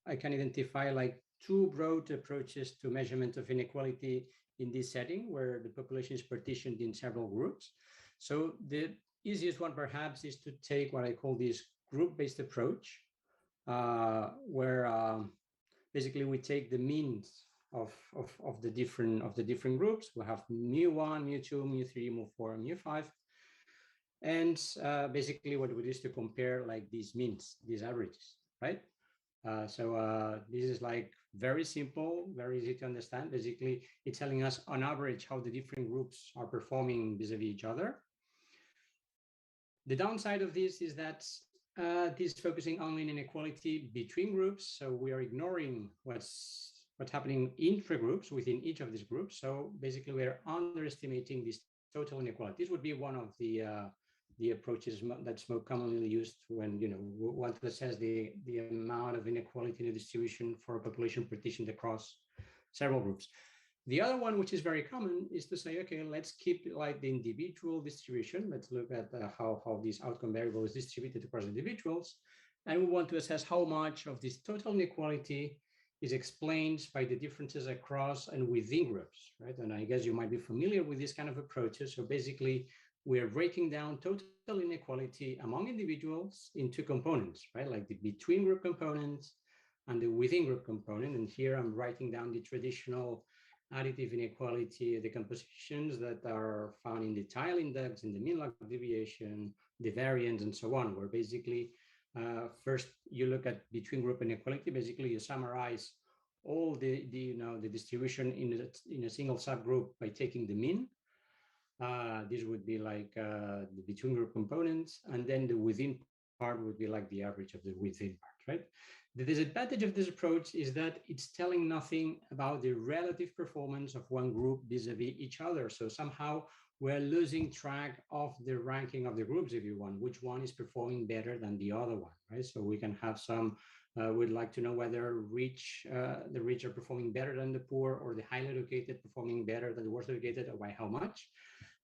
I can identify like 2 broad approaches to measurement of inequality in this setting where the population is partitioned in several groups. So the easiest one perhaps is to take what I call this group-based approach, where basically we take the means of the different groups. We have mu1, mu2, mu3, mu4, mu5. And basically what we do is to compare like these means, these averages, right? So this is like very simple, very easy to understand. Basically, it's telling us on average how the different groups are performing vis-a-vis each other. The downside of this is that this is focusing only on inequality between groups. So we are ignoring what's happening intra-groups within each of these groups. So basically, we're underestimating this total inequality. This would be one of the approaches that's more commonly used when one assesses the amount of inequality in the distribution for a population partitioned across several groups. The other one, which is very common, is to say, okay, let's keep like the individual distribution. Let's look at how this outcome variable is distributed across individuals. And we want to assess how much of this total inequality is explained by the differences across and within groups, right? And I guess you might be familiar with this kind of approaches. So basically, we're breaking down total inequality among individuals into components, right? Like the between group component and the within group component. And here I'm writing down the traditional additive inequality decompositions that are found in the tile index, in the mean log deviation, the variance, and so on, where basically first you look at between group inequality. Basically, you summarize all the distribution in a single subgroup by taking the mean. This would be like the between group components, and then the within part would be like the average of the within part, right? The disadvantage of this approach is that it's telling nothing about the relative performance of one group vis-a-vis each other. So somehow we're losing track of the ranking of the groups, if you want, which one is performing better than the other one, right? So we can have some, we'd like to know whether the rich are performing better than the poor, or the highly educated performing better than the worst educated, or by how much.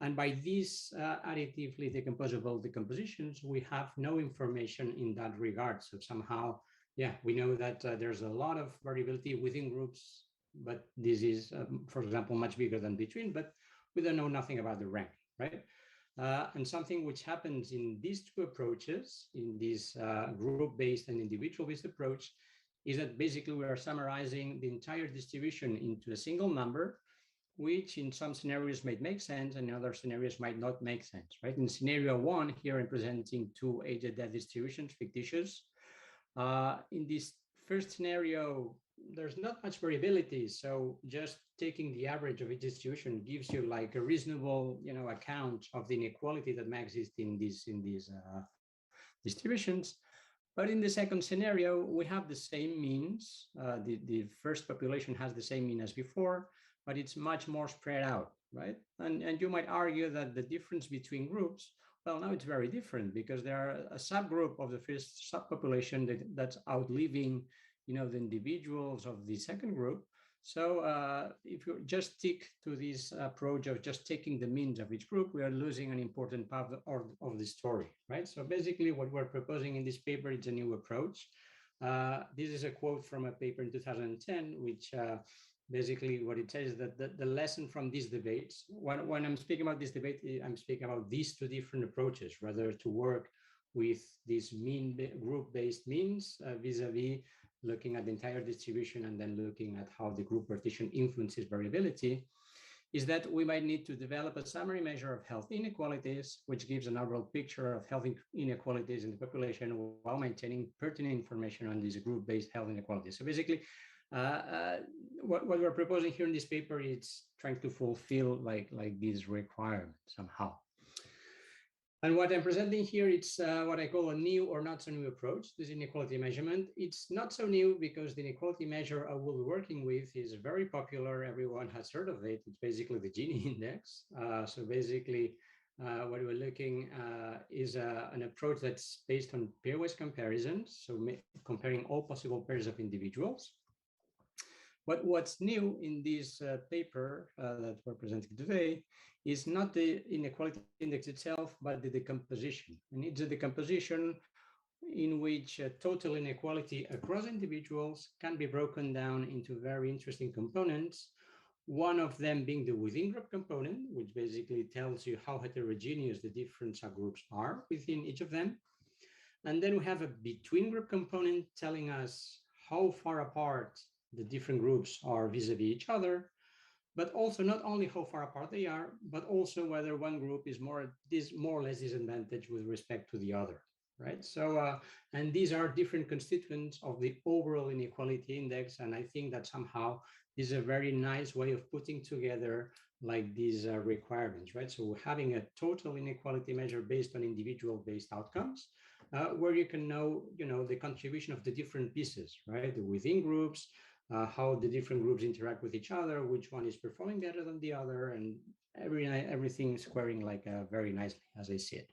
And by these additively decomposable decompositions, we have no information in that regard. So somehow, yeah, we know that there's a lot of variability within groups, but this is, for example, much bigger than between, but we don't know nothing about the rank, right? And something which happens in these two approaches, in this group-based and individual-based approach, is that basically we are summarizing the entire distribution into a single number, which in some scenarios might make sense and in other scenarios might not make sense, right? In scenario one, here I'm presenting two age death distributions, fictitious. In this first scenario, there's not much variability. So just taking the average of each distribution gives you like a reasonable, account of the inequality that may exist in these distributions. But in the second scenario, we have the same means. The first population has the same mean as before, but it's much more spread out, right? And you might argue that the difference between groups, well, now it's very different because there are a subgroup of the first subpopulation that's outliving, the individuals of the second group. So if you just stick to this approach of just taking the means of each group, we are losing an important part of the story, right? So basically what we're proposing in this paper is a new approach. This is a quote from a paper in 2010, which basically what it says is that the lesson from these debates, when I'm speaking about this debate, I'm speaking about these two different approaches, rather to work with these group-based means vis-a-vis looking at the entire distribution and then looking at how the group partition influences variability, is that we might need to develop a summary measure of health inequalities, which gives an overall picture of health inequalities in the population while maintaining pertinent information on these group-based health inequalities. So basically, what we're proposing here in this paper is trying to fulfill like these requirements somehow. And what I'm presenting here, it's what I call a new or not so new approach, this inequality measurement. It's not so new because the inequality measure I will be working with is very popular. Everyone has heard of it. It's basically the Gini index. So basically, what we're looking is an approach that's based on pairwise comparisons, so comparing all possible pairs of individuals. But what's new in this paper that we're presenting today is not the inequality index itself, but the decomposition. And it's a decomposition in which total inequality across individuals can be broken down into very interesting components. One of them being the within group component, which basically tells you how heterogeneous the different subgroups are within each of them. And then we have a between group component telling us how far apart the different groups are vis-a-vis each other, but also not only how far apart they are, but also whether one group is more or less disadvantaged with respect to the other, right? So, and these are different constituents of the overall inequality index, and I think that somehow this is a very nice way of putting together like these requirements, right? So having a total inequality measure based on individual-based outcomes, where you can know, the contribution of the different pieces, right? The within groups, how the different groups interact with each other, which one is performing better than the other, and everything squaring like very nicely as I see it.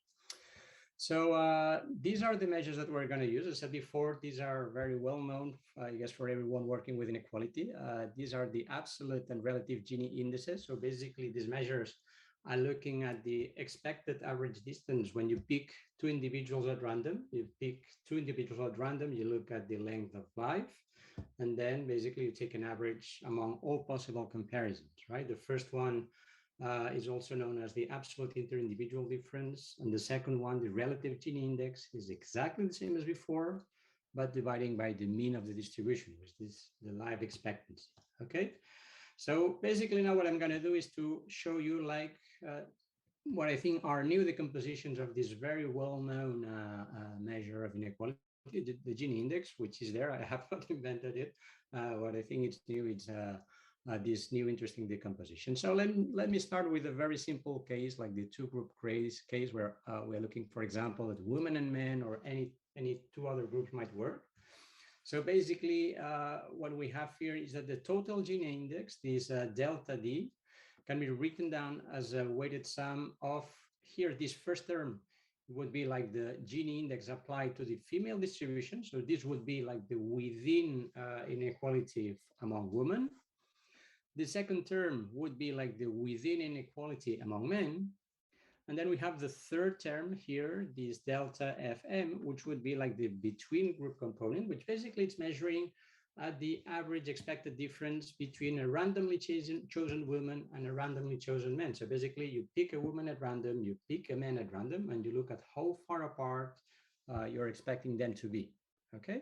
So these are the measures that we're going to use. As I said before, these are very well known, I guess, for everyone working with inequality. These are the absolute and relative Gini indices. So basically, these measures are looking at the expected average distance when you pick two individuals at random. You pick two individuals at random, you look at the length of life, and then basically you take an average among all possible comparisons, right? The first one is also known as the absolute inter-individual difference. And the second one, the relative Gini index, is exactly the same as before, but dividing by the mean of the distribution, which is the life expectancy, okay? So basically now what I'm gonna do is to show you like what I think are new decompositions of this very well-known measure of inequality, the Gini index, which is there. I have not invented it. What I think it's new, it's this new interesting decomposition. So let me start with a very simple case, like the two-group case where we're looking, for example, at women and men or any two other groups might work. So basically, what we have here is that the total Gini index, this delta D, can be written down as a weighted sum of, here, this first term would be like the Gini index applied to the female distribution. So this would be like the within inequality among women. The second term would be like the within inequality among men. And then we have the third term here, this delta FM, which would be like the between group component, which basically it's measuring the average expected difference between a randomly chosen woman and a randomly chosen man. So basically you pick a woman at random, you pick a man at random, and you look at how far apart you're expecting them to be, okay?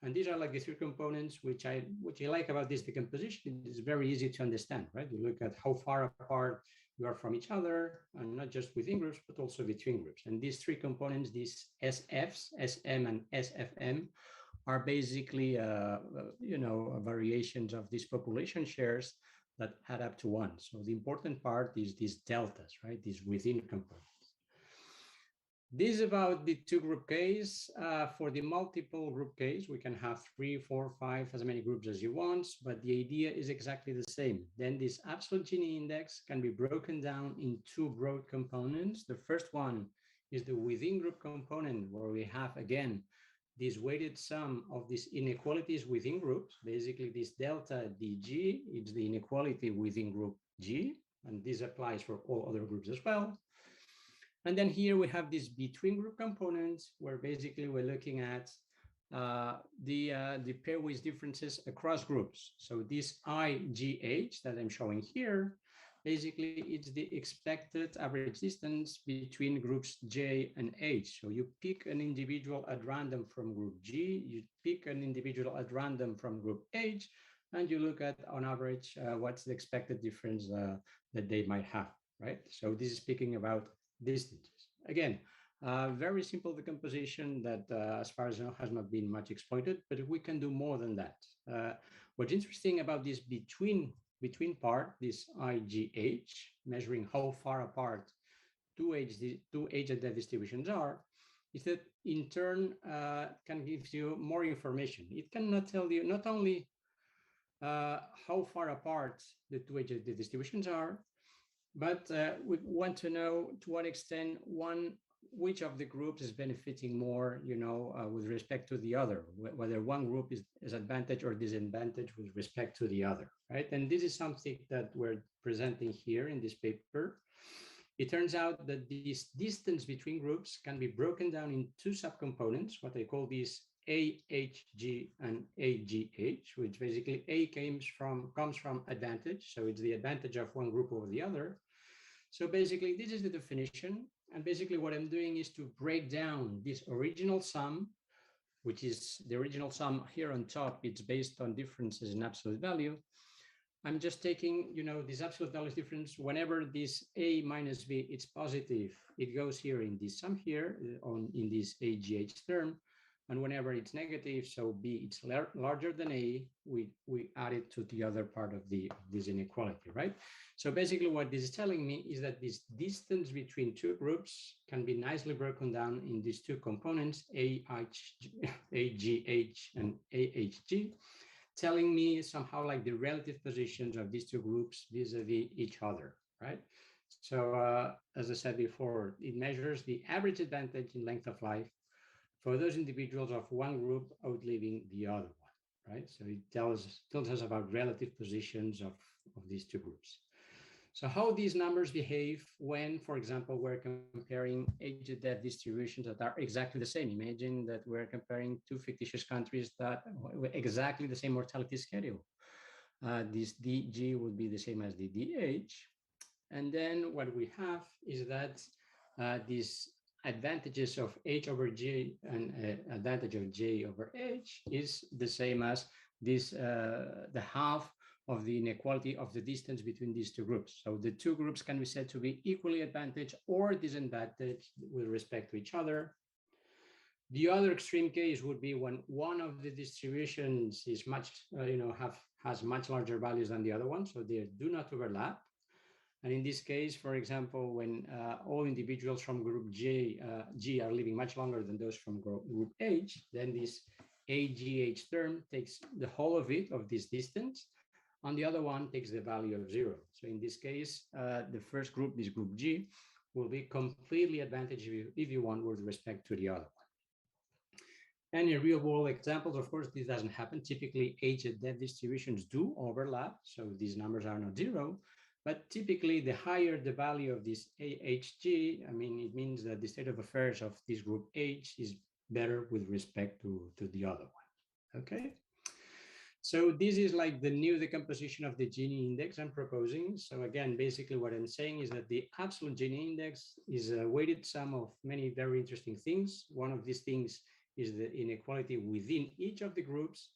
And these are like the three components which I like about this decomposition. It's very easy to understand, right? You look at how far apart you are from each other, and not just within groups, but also between groups. And these three components, these SFs, SM and SFM, are basically, variations of these population shares that add up to 1. So the important part is these deltas, right? These within components. This is about the two group case. For the multiple group case, we can have 3, 4, 5, as many groups as you want, but the idea is exactly the same. Then this absolute Gini index can be broken down in two broad components. The first one is the within group component, where we have, again, this weighted sum of these inequalities within groups. Basically, this delta dg is the inequality within group G, and this applies for all other groups as well. And then here we have these between group components, where basically we're looking at the pairwise differences across groups. So this IGH that I'm showing here, basically it's the expected average distance between groups J and H. So you pick an individual at random from group G, you pick an individual at random from group H, and you look at, on average, what's the expected difference that they might have, right? So this is speaking about distances. Again, very simple decomposition that, as far as I know, has not been much exploited, but we can do more than that. What's interesting about this between part, this IGH, measuring how far apart two age distributions are, is that in turn can give you more information. It cannot tell you not only how far apart the two age distributions are, but we want to know to what extent which of the groups is benefiting more, with respect to the other, whether one group is advantage or disadvantage with respect to the other, right? And this is something that we're presenting here in this paper. It turns out that this distance between groups can be broken down in two subcomponents, what I call these AHG and AGH, which basically A comes from advantage. So it's the advantage of one group over the other. So basically, this is the definition. And basically what I'm doing is to break down this original sum, which is the original sum here on top. It's based on differences in absolute value. I'm just taking, this absolute value difference. Whenever this A minus B, it's positive, it goes here in this sum here in this AGH term. And whenever it's negative, so B, it's larger than A, we add it to the other part of this inequality, right? So basically what this is telling me is that this distance between two groups can be nicely broken down in these two components, AGH and AHG, telling me somehow like the relative positions of these two groups vis-a-vis each other, right? So as I said before, it measures the average advantage in length of life for those individuals of one group outliving the other one, right? So it tells us about relative positions of these two groups. So how these numbers behave when, for example, we're comparing age-death distributions that are exactly the same. Imagine that we're comparing two fictitious countries that have exactly the same mortality schedule. This DG would be the same as the DH. And then what we have is that these advantages of H over J and advantage of J over H is the same as this, the half of the inequality of the distance between these two groups. So the two groups can be said to be equally advantaged or disadvantaged with respect to each other. The other extreme case would be when one of the distributions is much, has much larger values than the other one, so they do not overlap. And in this case, for example, when all individuals from group G are living much longer than those from group H, then this AGH term takes the whole of it, of this distance, and the other one takes the value of 0. So in this case, the first group, this group G, will be completely advantaged if you want with respect to the other one. And in real world examples, of course, this doesn't happen. Typically, age and death distributions do overlap, so these numbers are not zero. But typically, the higher the value of this AHG, I mean, it means that the state of affairs of this group H is better with respect to the other one, okay? So this is like the new decomposition of the Gini index I'm proposing. So again, basically what I'm saying is that the absolute Gini index is a weighted sum of many very interesting things. One of these things is the inequality within each of the groups.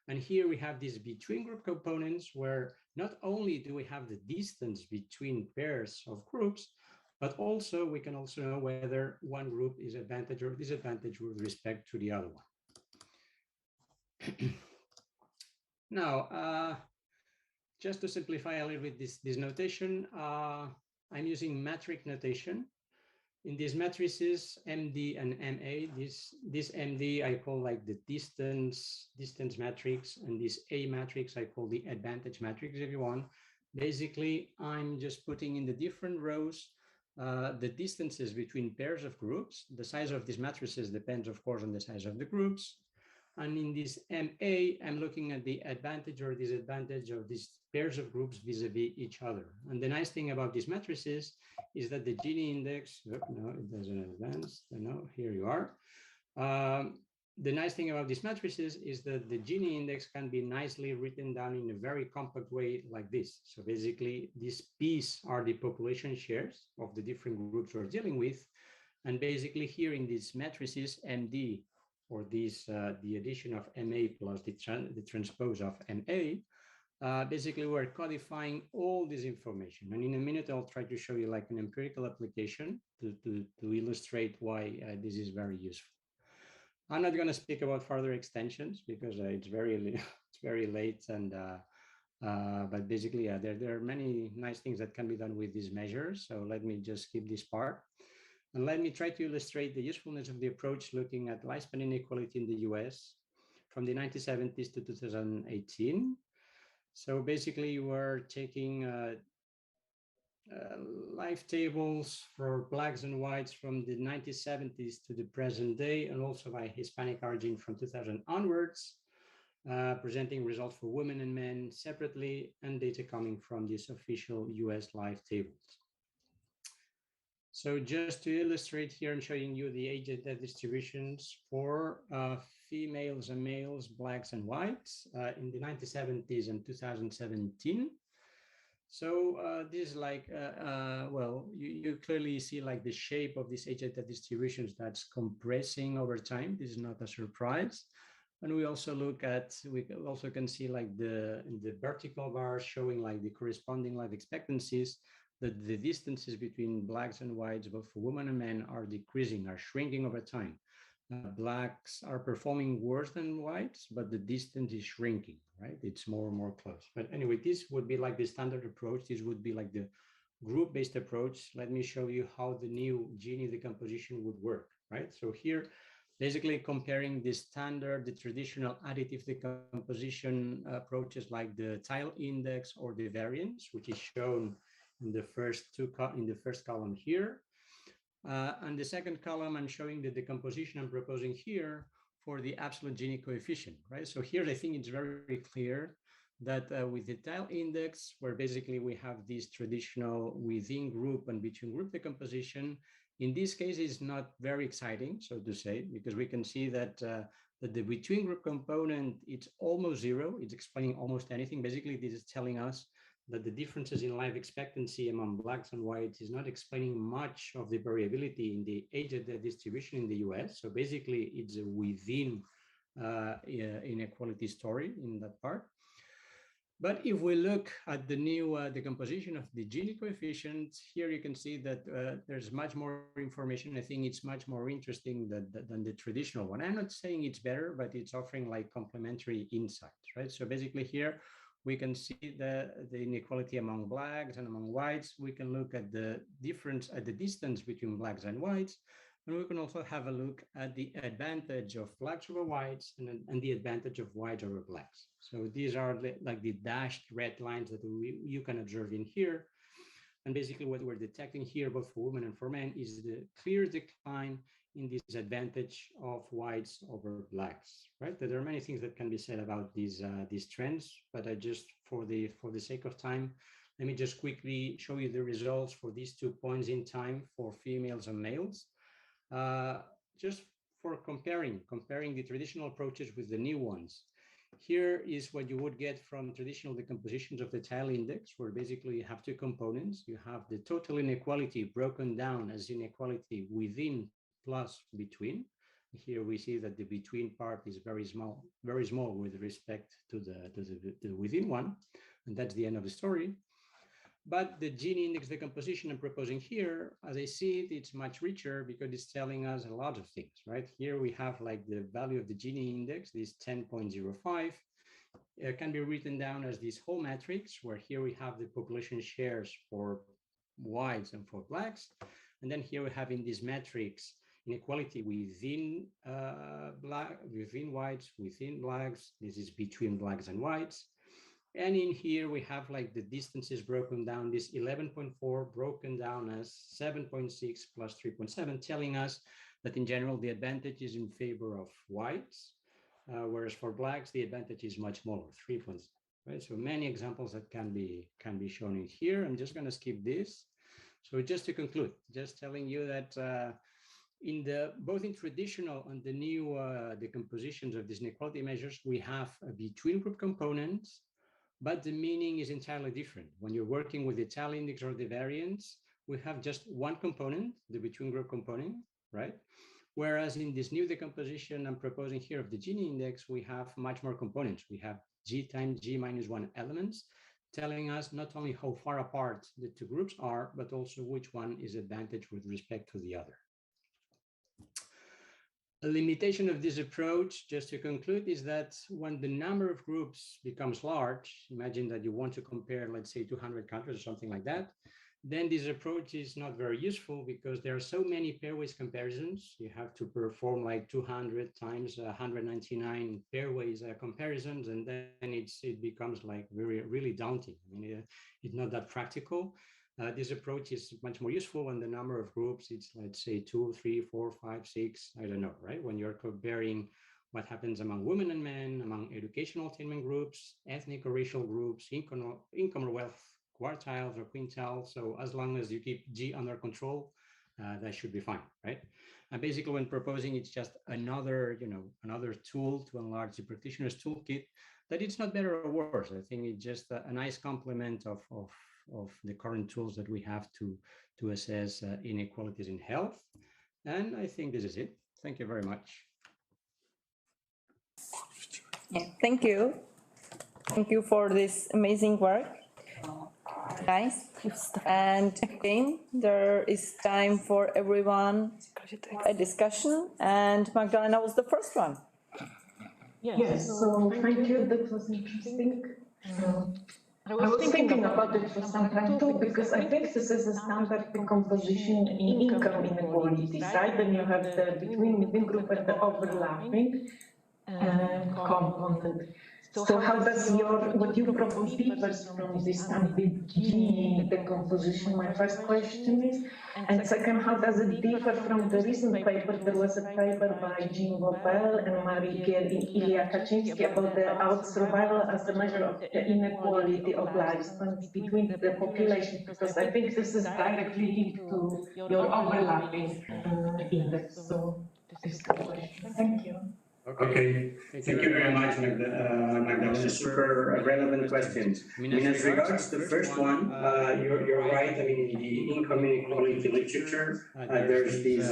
And here we have these between group components where not only do we have the distance between pairs of groups, but also we can also know whether one group is advantage or disadvantage with respect to the other one. Now, just to simplify a little bit this notation, I'm using metric notation. In these matrices, MD and MA, this MD I call like the distance matrix, and this A matrix I call the advantage matrix if you want. Basically, I'm just putting in the different rows the distances between pairs of groups. The size of these matrices depends, of course, on the size of the groups. And in this MA, I'm looking at the advantage or disadvantage of these pairs of groups vis-a-vis each other. And the nice thing about these matrices is that the Gini index, no, it doesn't advance, no, here you are. The nice thing about these matrices is that the Gini index can be nicely written down in a very compact way like this. So basically, these P's are the population shares of the different groups we're dealing with. And basically here in these matrices, MD, or this, the addition of MA plus the transpose of MA, basically we're codifying all this information. And in a minute, I'll try to show you like an empirical application to illustrate why this is very useful. I'm not going to speak about further extensions because it's very late, and but basically, there are many nice things that can be done with these measures. So let me just skip this part. And let me try to illustrate the usefulness of the approach looking at lifespan inequality in the US from the 1970s to 2018. So basically, you are taking life tables for blacks and whites from the 1970s to the present day, and also by Hispanic origin from 2000 onwards, presenting results for women and men separately, and data coming from these official US life tables. So just to illustrate here, I'm showing you the age and death distributions for females and males, blacks and whites in the 1970s and 2017. So this is like, well, you clearly see like the shape of this age and death distributions that's compressing over time. This is not a surprise. And we also look at, we also can see like the vertical bars showing like the corresponding life expectancies, that the distances between blacks and whites, both for women and men, are decreasing, are shrinking over time. Blacks are performing worse than whites, but the distance is shrinking, right? It's more and more close. But anyway, this would be like the standard approach. This would be like the group-based approach. Let me show you how the new Gini decomposition would work, right? So here, basically comparing the standard, the traditional additive decomposition approaches like the tile index or the variance, which is shown in the first column here. And the second column, I'm showing the decomposition I'm proposing here for the absolute Gini coefficient, right? So here, I think it's very clear that with the tile index, where basically we have this traditional within group and between group decomposition, in this case, is not very exciting, so to say, because we can see that the between group component, it's almost zero. It's explaining almost anything. Basically, this is telling us that the differences in life expectancy among blacks and whites is not explaining much of the variability in the age of the distribution in the US. So basically, it's a within inequality story in that part. But if we look at the new decomposition of the Gini coefficient, here you can see that there's much more information. I think it's much more interesting than the traditional one. I'm not saying it's better, but it's offering like complementary insights, right? So basically here, we can see the inequality among blacks and among whites. We can look at the difference at the distance between blacks and whites. And we can also have a look at the advantage of blacks over whites and the advantage of whites over blacks. So these are like the dashed red lines that you can observe in here. And basically what we're detecting here, both for women and for men, is the clear decline in this advantage of whites over blacks, right? There are many things that can be said about these trends, but I just, for the sake of time, let me just quickly show you the results for these 2 points in time for females and males. Just for comparing the traditional approaches with the new ones. Here is what you would get from traditional decompositions of the tile index, where basically you have 2 components. You have the total inequality broken down as inequality within plus between. Here we see that the between part is very small with respect to the within one, and that's the end of the story. But the Gini index decomposition I'm proposing here, as I see it, it's much richer because it's telling us a lot of things, right? Here we have like the value of the Gini index, this 10.05. It can be written down as this whole matrix, where here we have the population shares for whites and for blacks. And then here we have in this matrix inequality within within whites, within blacks. This is between blacks and whites. And in here we have like the distances broken down, this 11.4 broken down as 7.6 plus 3.7, telling us that in general the advantage is in favor of whites, whereas for blacks the advantage is much smaller, 3 points. Right, so many examples that can be shown in here. I'm just going to skip this. So just to conclude, just telling you that both in traditional and the new decompositions of these inequality measures, we have between group components, but the meaning is entirely different. When you're working with the tile index or the variance, we have just one component, the between group component, right? Whereas in this new decomposition I'm proposing here of the Gini index, we have much more components. We have G times G minus 1 elements, telling us not only how far apart the 2 groups are, but also which one is advantage with respect to the other. A limitation of this approach, just to conclude, is that when the number of groups becomes large, imagine that you want to compare, let's say, 200 countries or something like that, then this approach is not very useful because there are so many pairwise comparisons. You have to perform like 200 times 199 pairwise comparisons, and then it becomes like really daunting. I mean, it's not that practical. This approach is much more useful when the number of groups, it's let's say 2, 3, 4, 5, 6, I don't know, right? When you're comparing what happens among women and men, among educational attainment groups, ethnic or racial groups, income or wealth quartiles or quintiles. So as long as you keep G under control, that should be fine, right? And basically when proposing, it's just another tool to enlarge the practitioner's toolkit, that it's not better or worse. I think it's just a nice complement of the current tools that we have to assess inequalities in health. And I think this is it. Thank you very much. Yeah, thank you. Thank you for this amazing work. Nice. And again, there is time for everyone a discussion. And Magdalena was the first one. Yes, so thank you. That was interesting. I was thinking about it for some time too, because I think this is a standard decomposition in income inequalities, right? Then you have the between group and the overlapping component. So how does what you propose differs from this standard Gini decomposition? My first question is. And second, how does it differ from the recent paper? There was a paper by Jean Vopel and Marie-Pierre and Ilya Kaczynski about the out survival as a measure of the inequality of lifespans between the population, because I think this is directly linked to your overlapping index. So this is the question. Thank you. Okay, thank you very much, Magdalena. Super relevant questions. I mean, as regards the first one, you're right. I mean, in the income inequality literature, there's these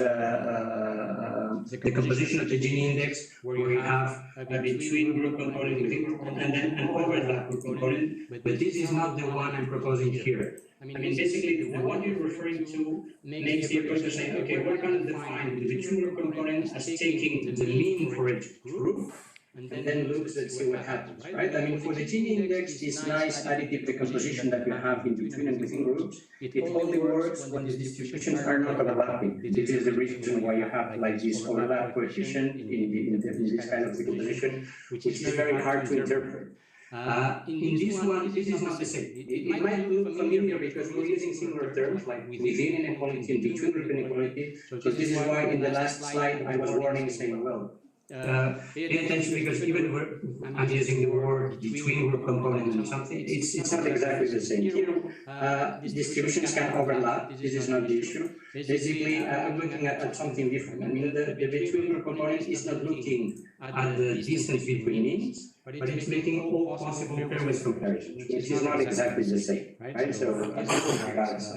the composition of the Gini index, where you have a between group component, within group, and then an overlap group component. But this is not the one I'm proposing here. I mean, basically, the one you're referring to makes the approach to say, okay, we're going to define the between group component as taking the mean for each group, and then looks and see what happens, right? I mean, for the Gini index, this nice additive decomposition that you have in between and within groups, it only works when the distributions are not overlapping. This is the reason why you have like this overlap coefficient in this kind of decomposition, which is very hard to interpret. In this one, this is not the same. It might look familiar because we're using similar terms like within inequality and between group inequality. So this is why in the last slide I was warning, saying, well, pay attention, because even I'm using the word between group component and something, it's not exactly the same. Here, distributions can overlap. This is not the issue. Basically, I'm looking at something different. I mean, the between group component is not looking at the distance between means, but it's making all possible pairwise comparisons, which is not exactly the same, right? So that's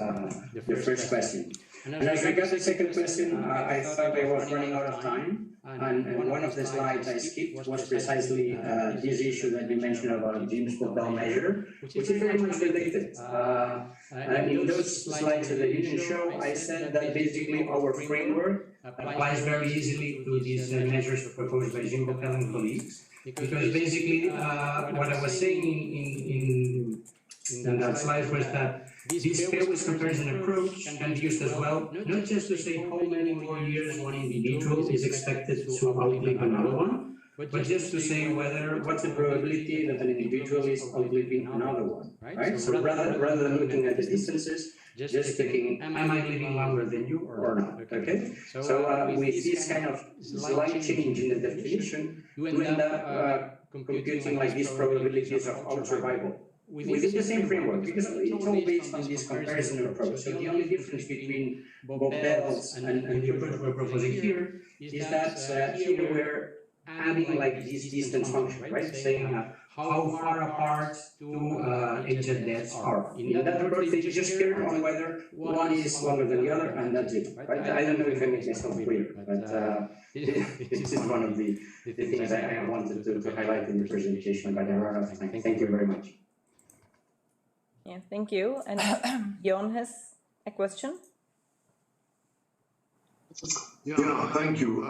the first question. And as regards the second question, I thought I was running out of time, and one of the slides I skipped was precisely this issue that you mentioned about Jim's Popel measure, which is very much related. In those slides that you didn't show, I said that basically our framework applies very easily to these measures proposed by Jim Popel and colleagues, because basically what I was saying in that slide was that this pairwise comparison approach can be used as well, not just to say how many more years one individual is expected to outlive another one, but just to say what's the probability that an individual is outliving another one, right? So rather than looking at the distances, just thinking, am I living longer than you or not, okay? So with this kind of slight change in the definition, you end up computing like these probabilities of out survival within the same framework, because it's all based on this comparison approach. So the only difference between Popel's and the approach we're proposing here is that here we're adding like this distance function, right? Saying how far apart two aged deaths are. In that approach, they just care on whether one is longer than the other, and that's it, right? I don't know if I make myself clear, but this is one of the things I wanted to highlight in the presentation, but I ran out of time. Thank you very much. Yeah, thank you. And Jon has a question. Yeah, thank you.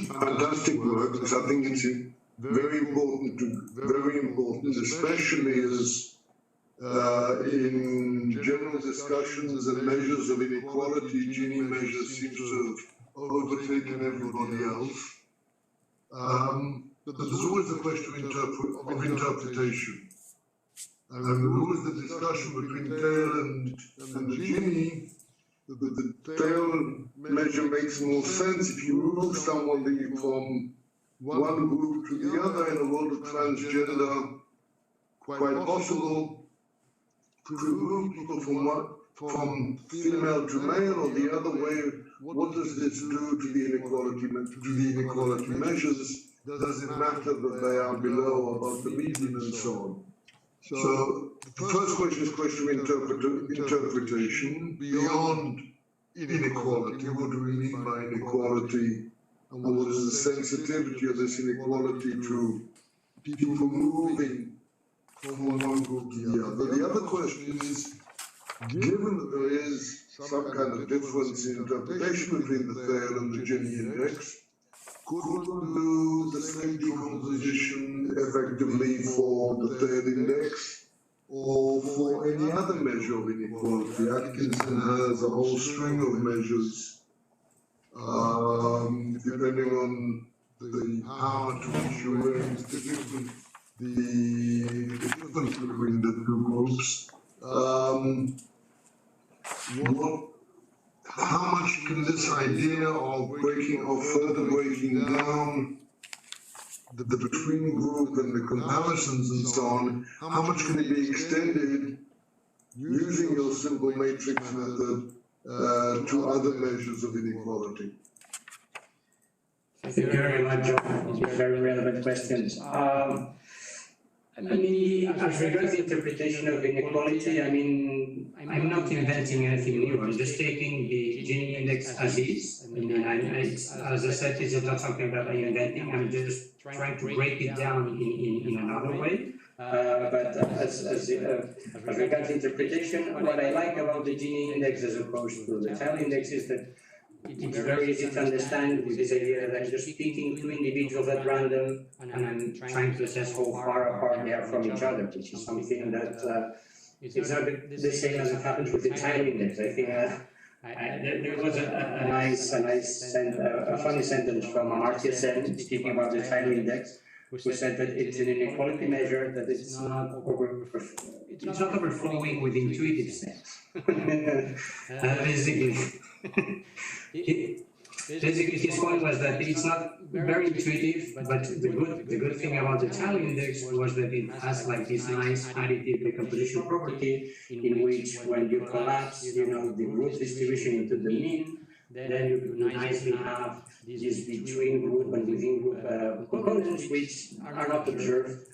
Fantastic work. I think it's very important, especially as in general discussions and measures of inequality, Gini measures seems to have overtaken everybody else. But there's always the question of interpretation. And there was the discussion between tail and the Gini. The tail measure makes more sense if you move somebody from one group to the other in a world of transgender, quite possible to remove people from female to male or the other way. What does this do to the inequality measures? Does it matter that they are below or above the median and so on? So the first question is a question of interpretation beyond inequality. What do we mean by inequality? And what is the sensitivity of this inequality to people moving from one group to the other? The other question is, given that there is some kind of difference in interpretation between the Thaler and the Gini index, could one do the same decomposition effectively for the Thaler index or for any other measure of inequality? Atkinson has a whole string of measures depending on the power to which you raise the difference between the two groups. How much can this idea of further breaking down the between group and the comparisons and so on, how much can it be extended using your simple matrix method to other measures of inequality? Thank you very much, John. These are very relevant questions. I mean, as regards the interpretation of inequality, I mean, I'm not inventing anything new. I'm just taking the Gini index as is. I mean, as I said, this is not something that I'm inventing. I'm just trying to break it down in another way. But as regards interpretation, what I like about the Gini index as opposed to the TEL index is that it's very easy to understand with this idea that I'm just picking two individuals at random and I'm trying to assess how far apart they are from each other, which is something that it's not the same as it happens with the time index. I think there was a funny sentence from Amartya Sen speaking about the time index, who said that it's an inequality measure, that it's not overflowing with intuitive sense. Basically, his point was that it's not very intuitive, but the good thing about the tally index was that it has like this nice additive decomposition property in which when you collapse, the group distribution into the mean, then you nicely have these between group and within group components which are not observed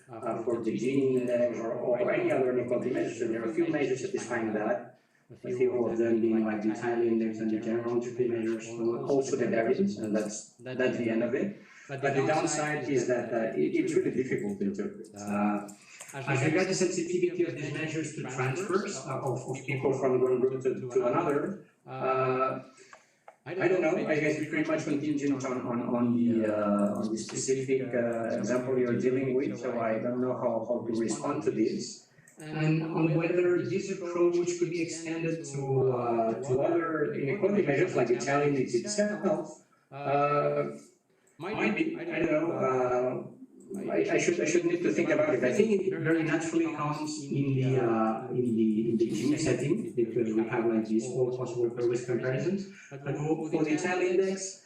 for the gene index or any other inequality measures. So there are a few measures satisfying that. A few of them being like the tile index and the general entropy measures, also the variance, and that's the end of it. But the downside is that it's really difficult to interpret. As regards the sensitivity of these measures to transfers of people from one group to another, I don't know. I guess it's pretty much contingent on the specific example you're dealing with, so I don't know how to respond to this. And on whether this approach could be extended to other inequality measures like the tally index itself, might be. I don't know. I should need to think about it. I think it very naturally comes in the gene setting because we have like these all possible progress comparisons. But for the tally index,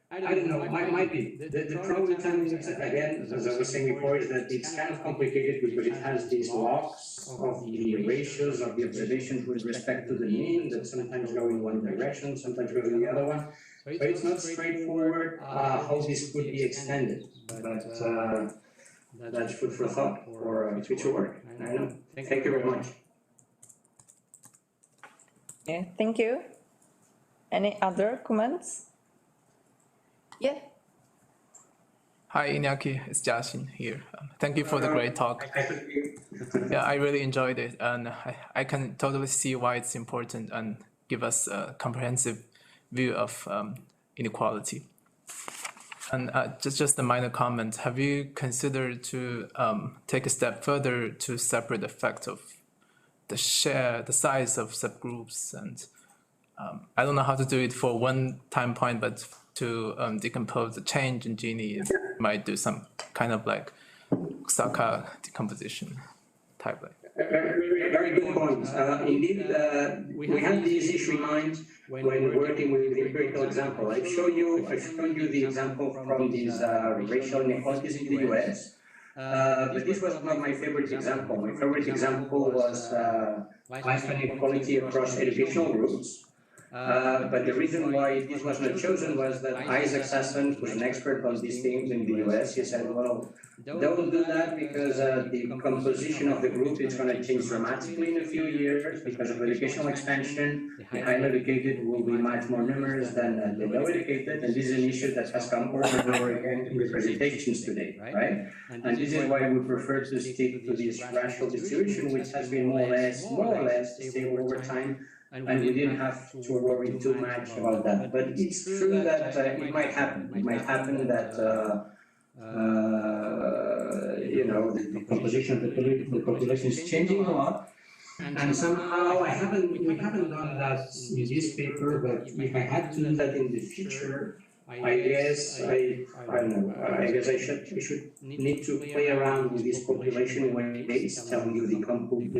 I don't know, might be. The problem with time index, again, as I was saying before, is that it's kind of complicated because it has these logs of the ratios of the observations with respect to the mean that sometimes go in one direction, sometimes go in the other one. So it's not straightforward how this could be extended, but that's food for thought for future work. I don't know. Thank you very much. Yeah, thank you. Any other comments? Yeah. Hi, Iñaki. It's Jiaxin here. Thank you for the great talk. Yeah, I really enjoyed it, and I can totally see why it's important and give us a comprehensive view of inequality. And just a minor comment: have you considered to take a step further to separate the effect of the size of subgroups? And I don't know how to do it for one time point, but to decompose the change in Gini, might do some kind of like Saka decomposition type. Very good point. Indeed, we have this issue in mind when working with the empirical example. I've shown you the example from these racial inequalities in the US. But this was not my favorite example. My favorite example was lifespan inequality across educational groups. But the reason why this was not chosen was that Isaac Sasson, who's an expert on these things in the US, he said, well, don't do that because the composition of the group is going to change dramatically in a few years because of educational expansion. The highly educated will be much more numerous than the low educated, and this is an issue that has come over and over again in the presentations today, right? And this is why we prefer to stick to this rational distribution, which has been more or less stable over time. And we didn't have to worry too much about that. But it's true that it might happen. It might happen that the composition of the population is changing a lot. And somehow we haven't done that in this paper. But if I had to do that in the future, I guess I don't know. I guess I should need to play around with this population weights, telling you the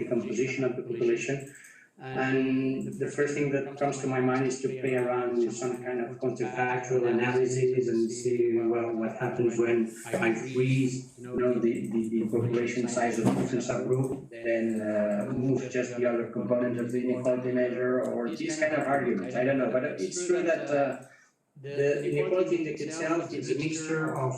composition of the population. And the first thing that comes to my mind is to play around with some kind of counterfactual analysis and see, well, what happens when I freeze, the population size of a different subgroup, then move just the other component of the inequality measure, or these kind of arguments. I don't know, but it's true that the inequality index itself is a mixture of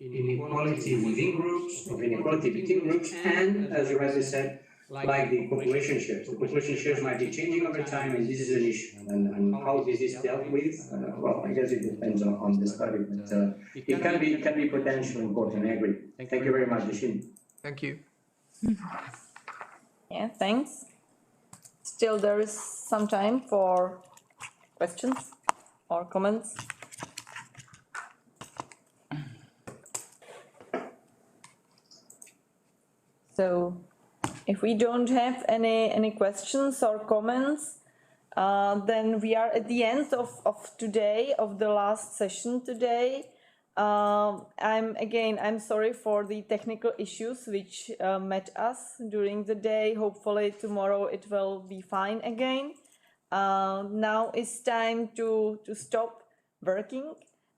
inequality within groups, of inequality between groups, and, as you rightly said, like the population shares. The population shares might be changing over time, and this is an issue. And how this is dealt with, well, I guess it depends on the study, but it can be potentially important. I agree. Thank you very much, Deshin. Thank you. Yeah, thanks. Still, there is some time for questions or comments. So, if we don't have any questions or comments, then we are at the end of today, of the last session today. I'm sorry for the technical issues which met us during the day. Hopefully tomorrow it will be fine again. Now it's time to stop working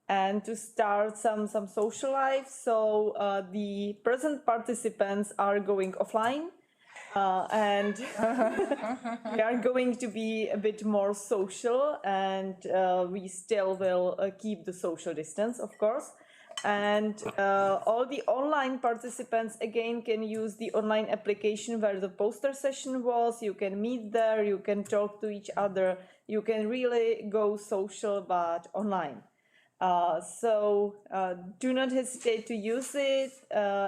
and to start some social life. So the present participants are going offline. And we are going to be a bit more social, and we still will keep the social distance, of course. And all the online participants again can use the online application where the poster session was. You can meet there, you can talk to each other, you can really go social but online. So do not hesitate to use it,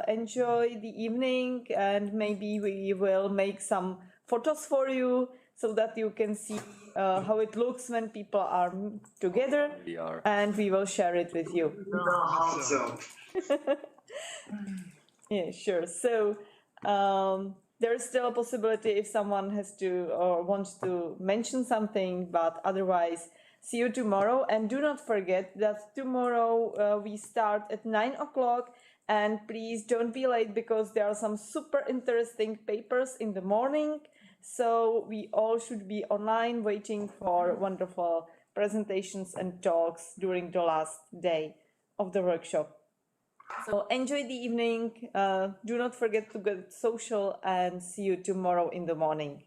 enjoy the evening, and maybe we will make some photos for you so that you can see how it looks when people are together, and we will share it with you. Yeah, sure. So there is still a possibility if someone has to or wants to mention something, but otherwise, see you tomorrow. And do not forget that tomorrow we start at 9 o'clock. And please don't be late because there are some super interesting papers in the morning. So we all should be online waiting for wonderful presentations and talks during the last day of the workshop. So enjoy the evening. Do not forget to get social and see you tomorrow in the morning.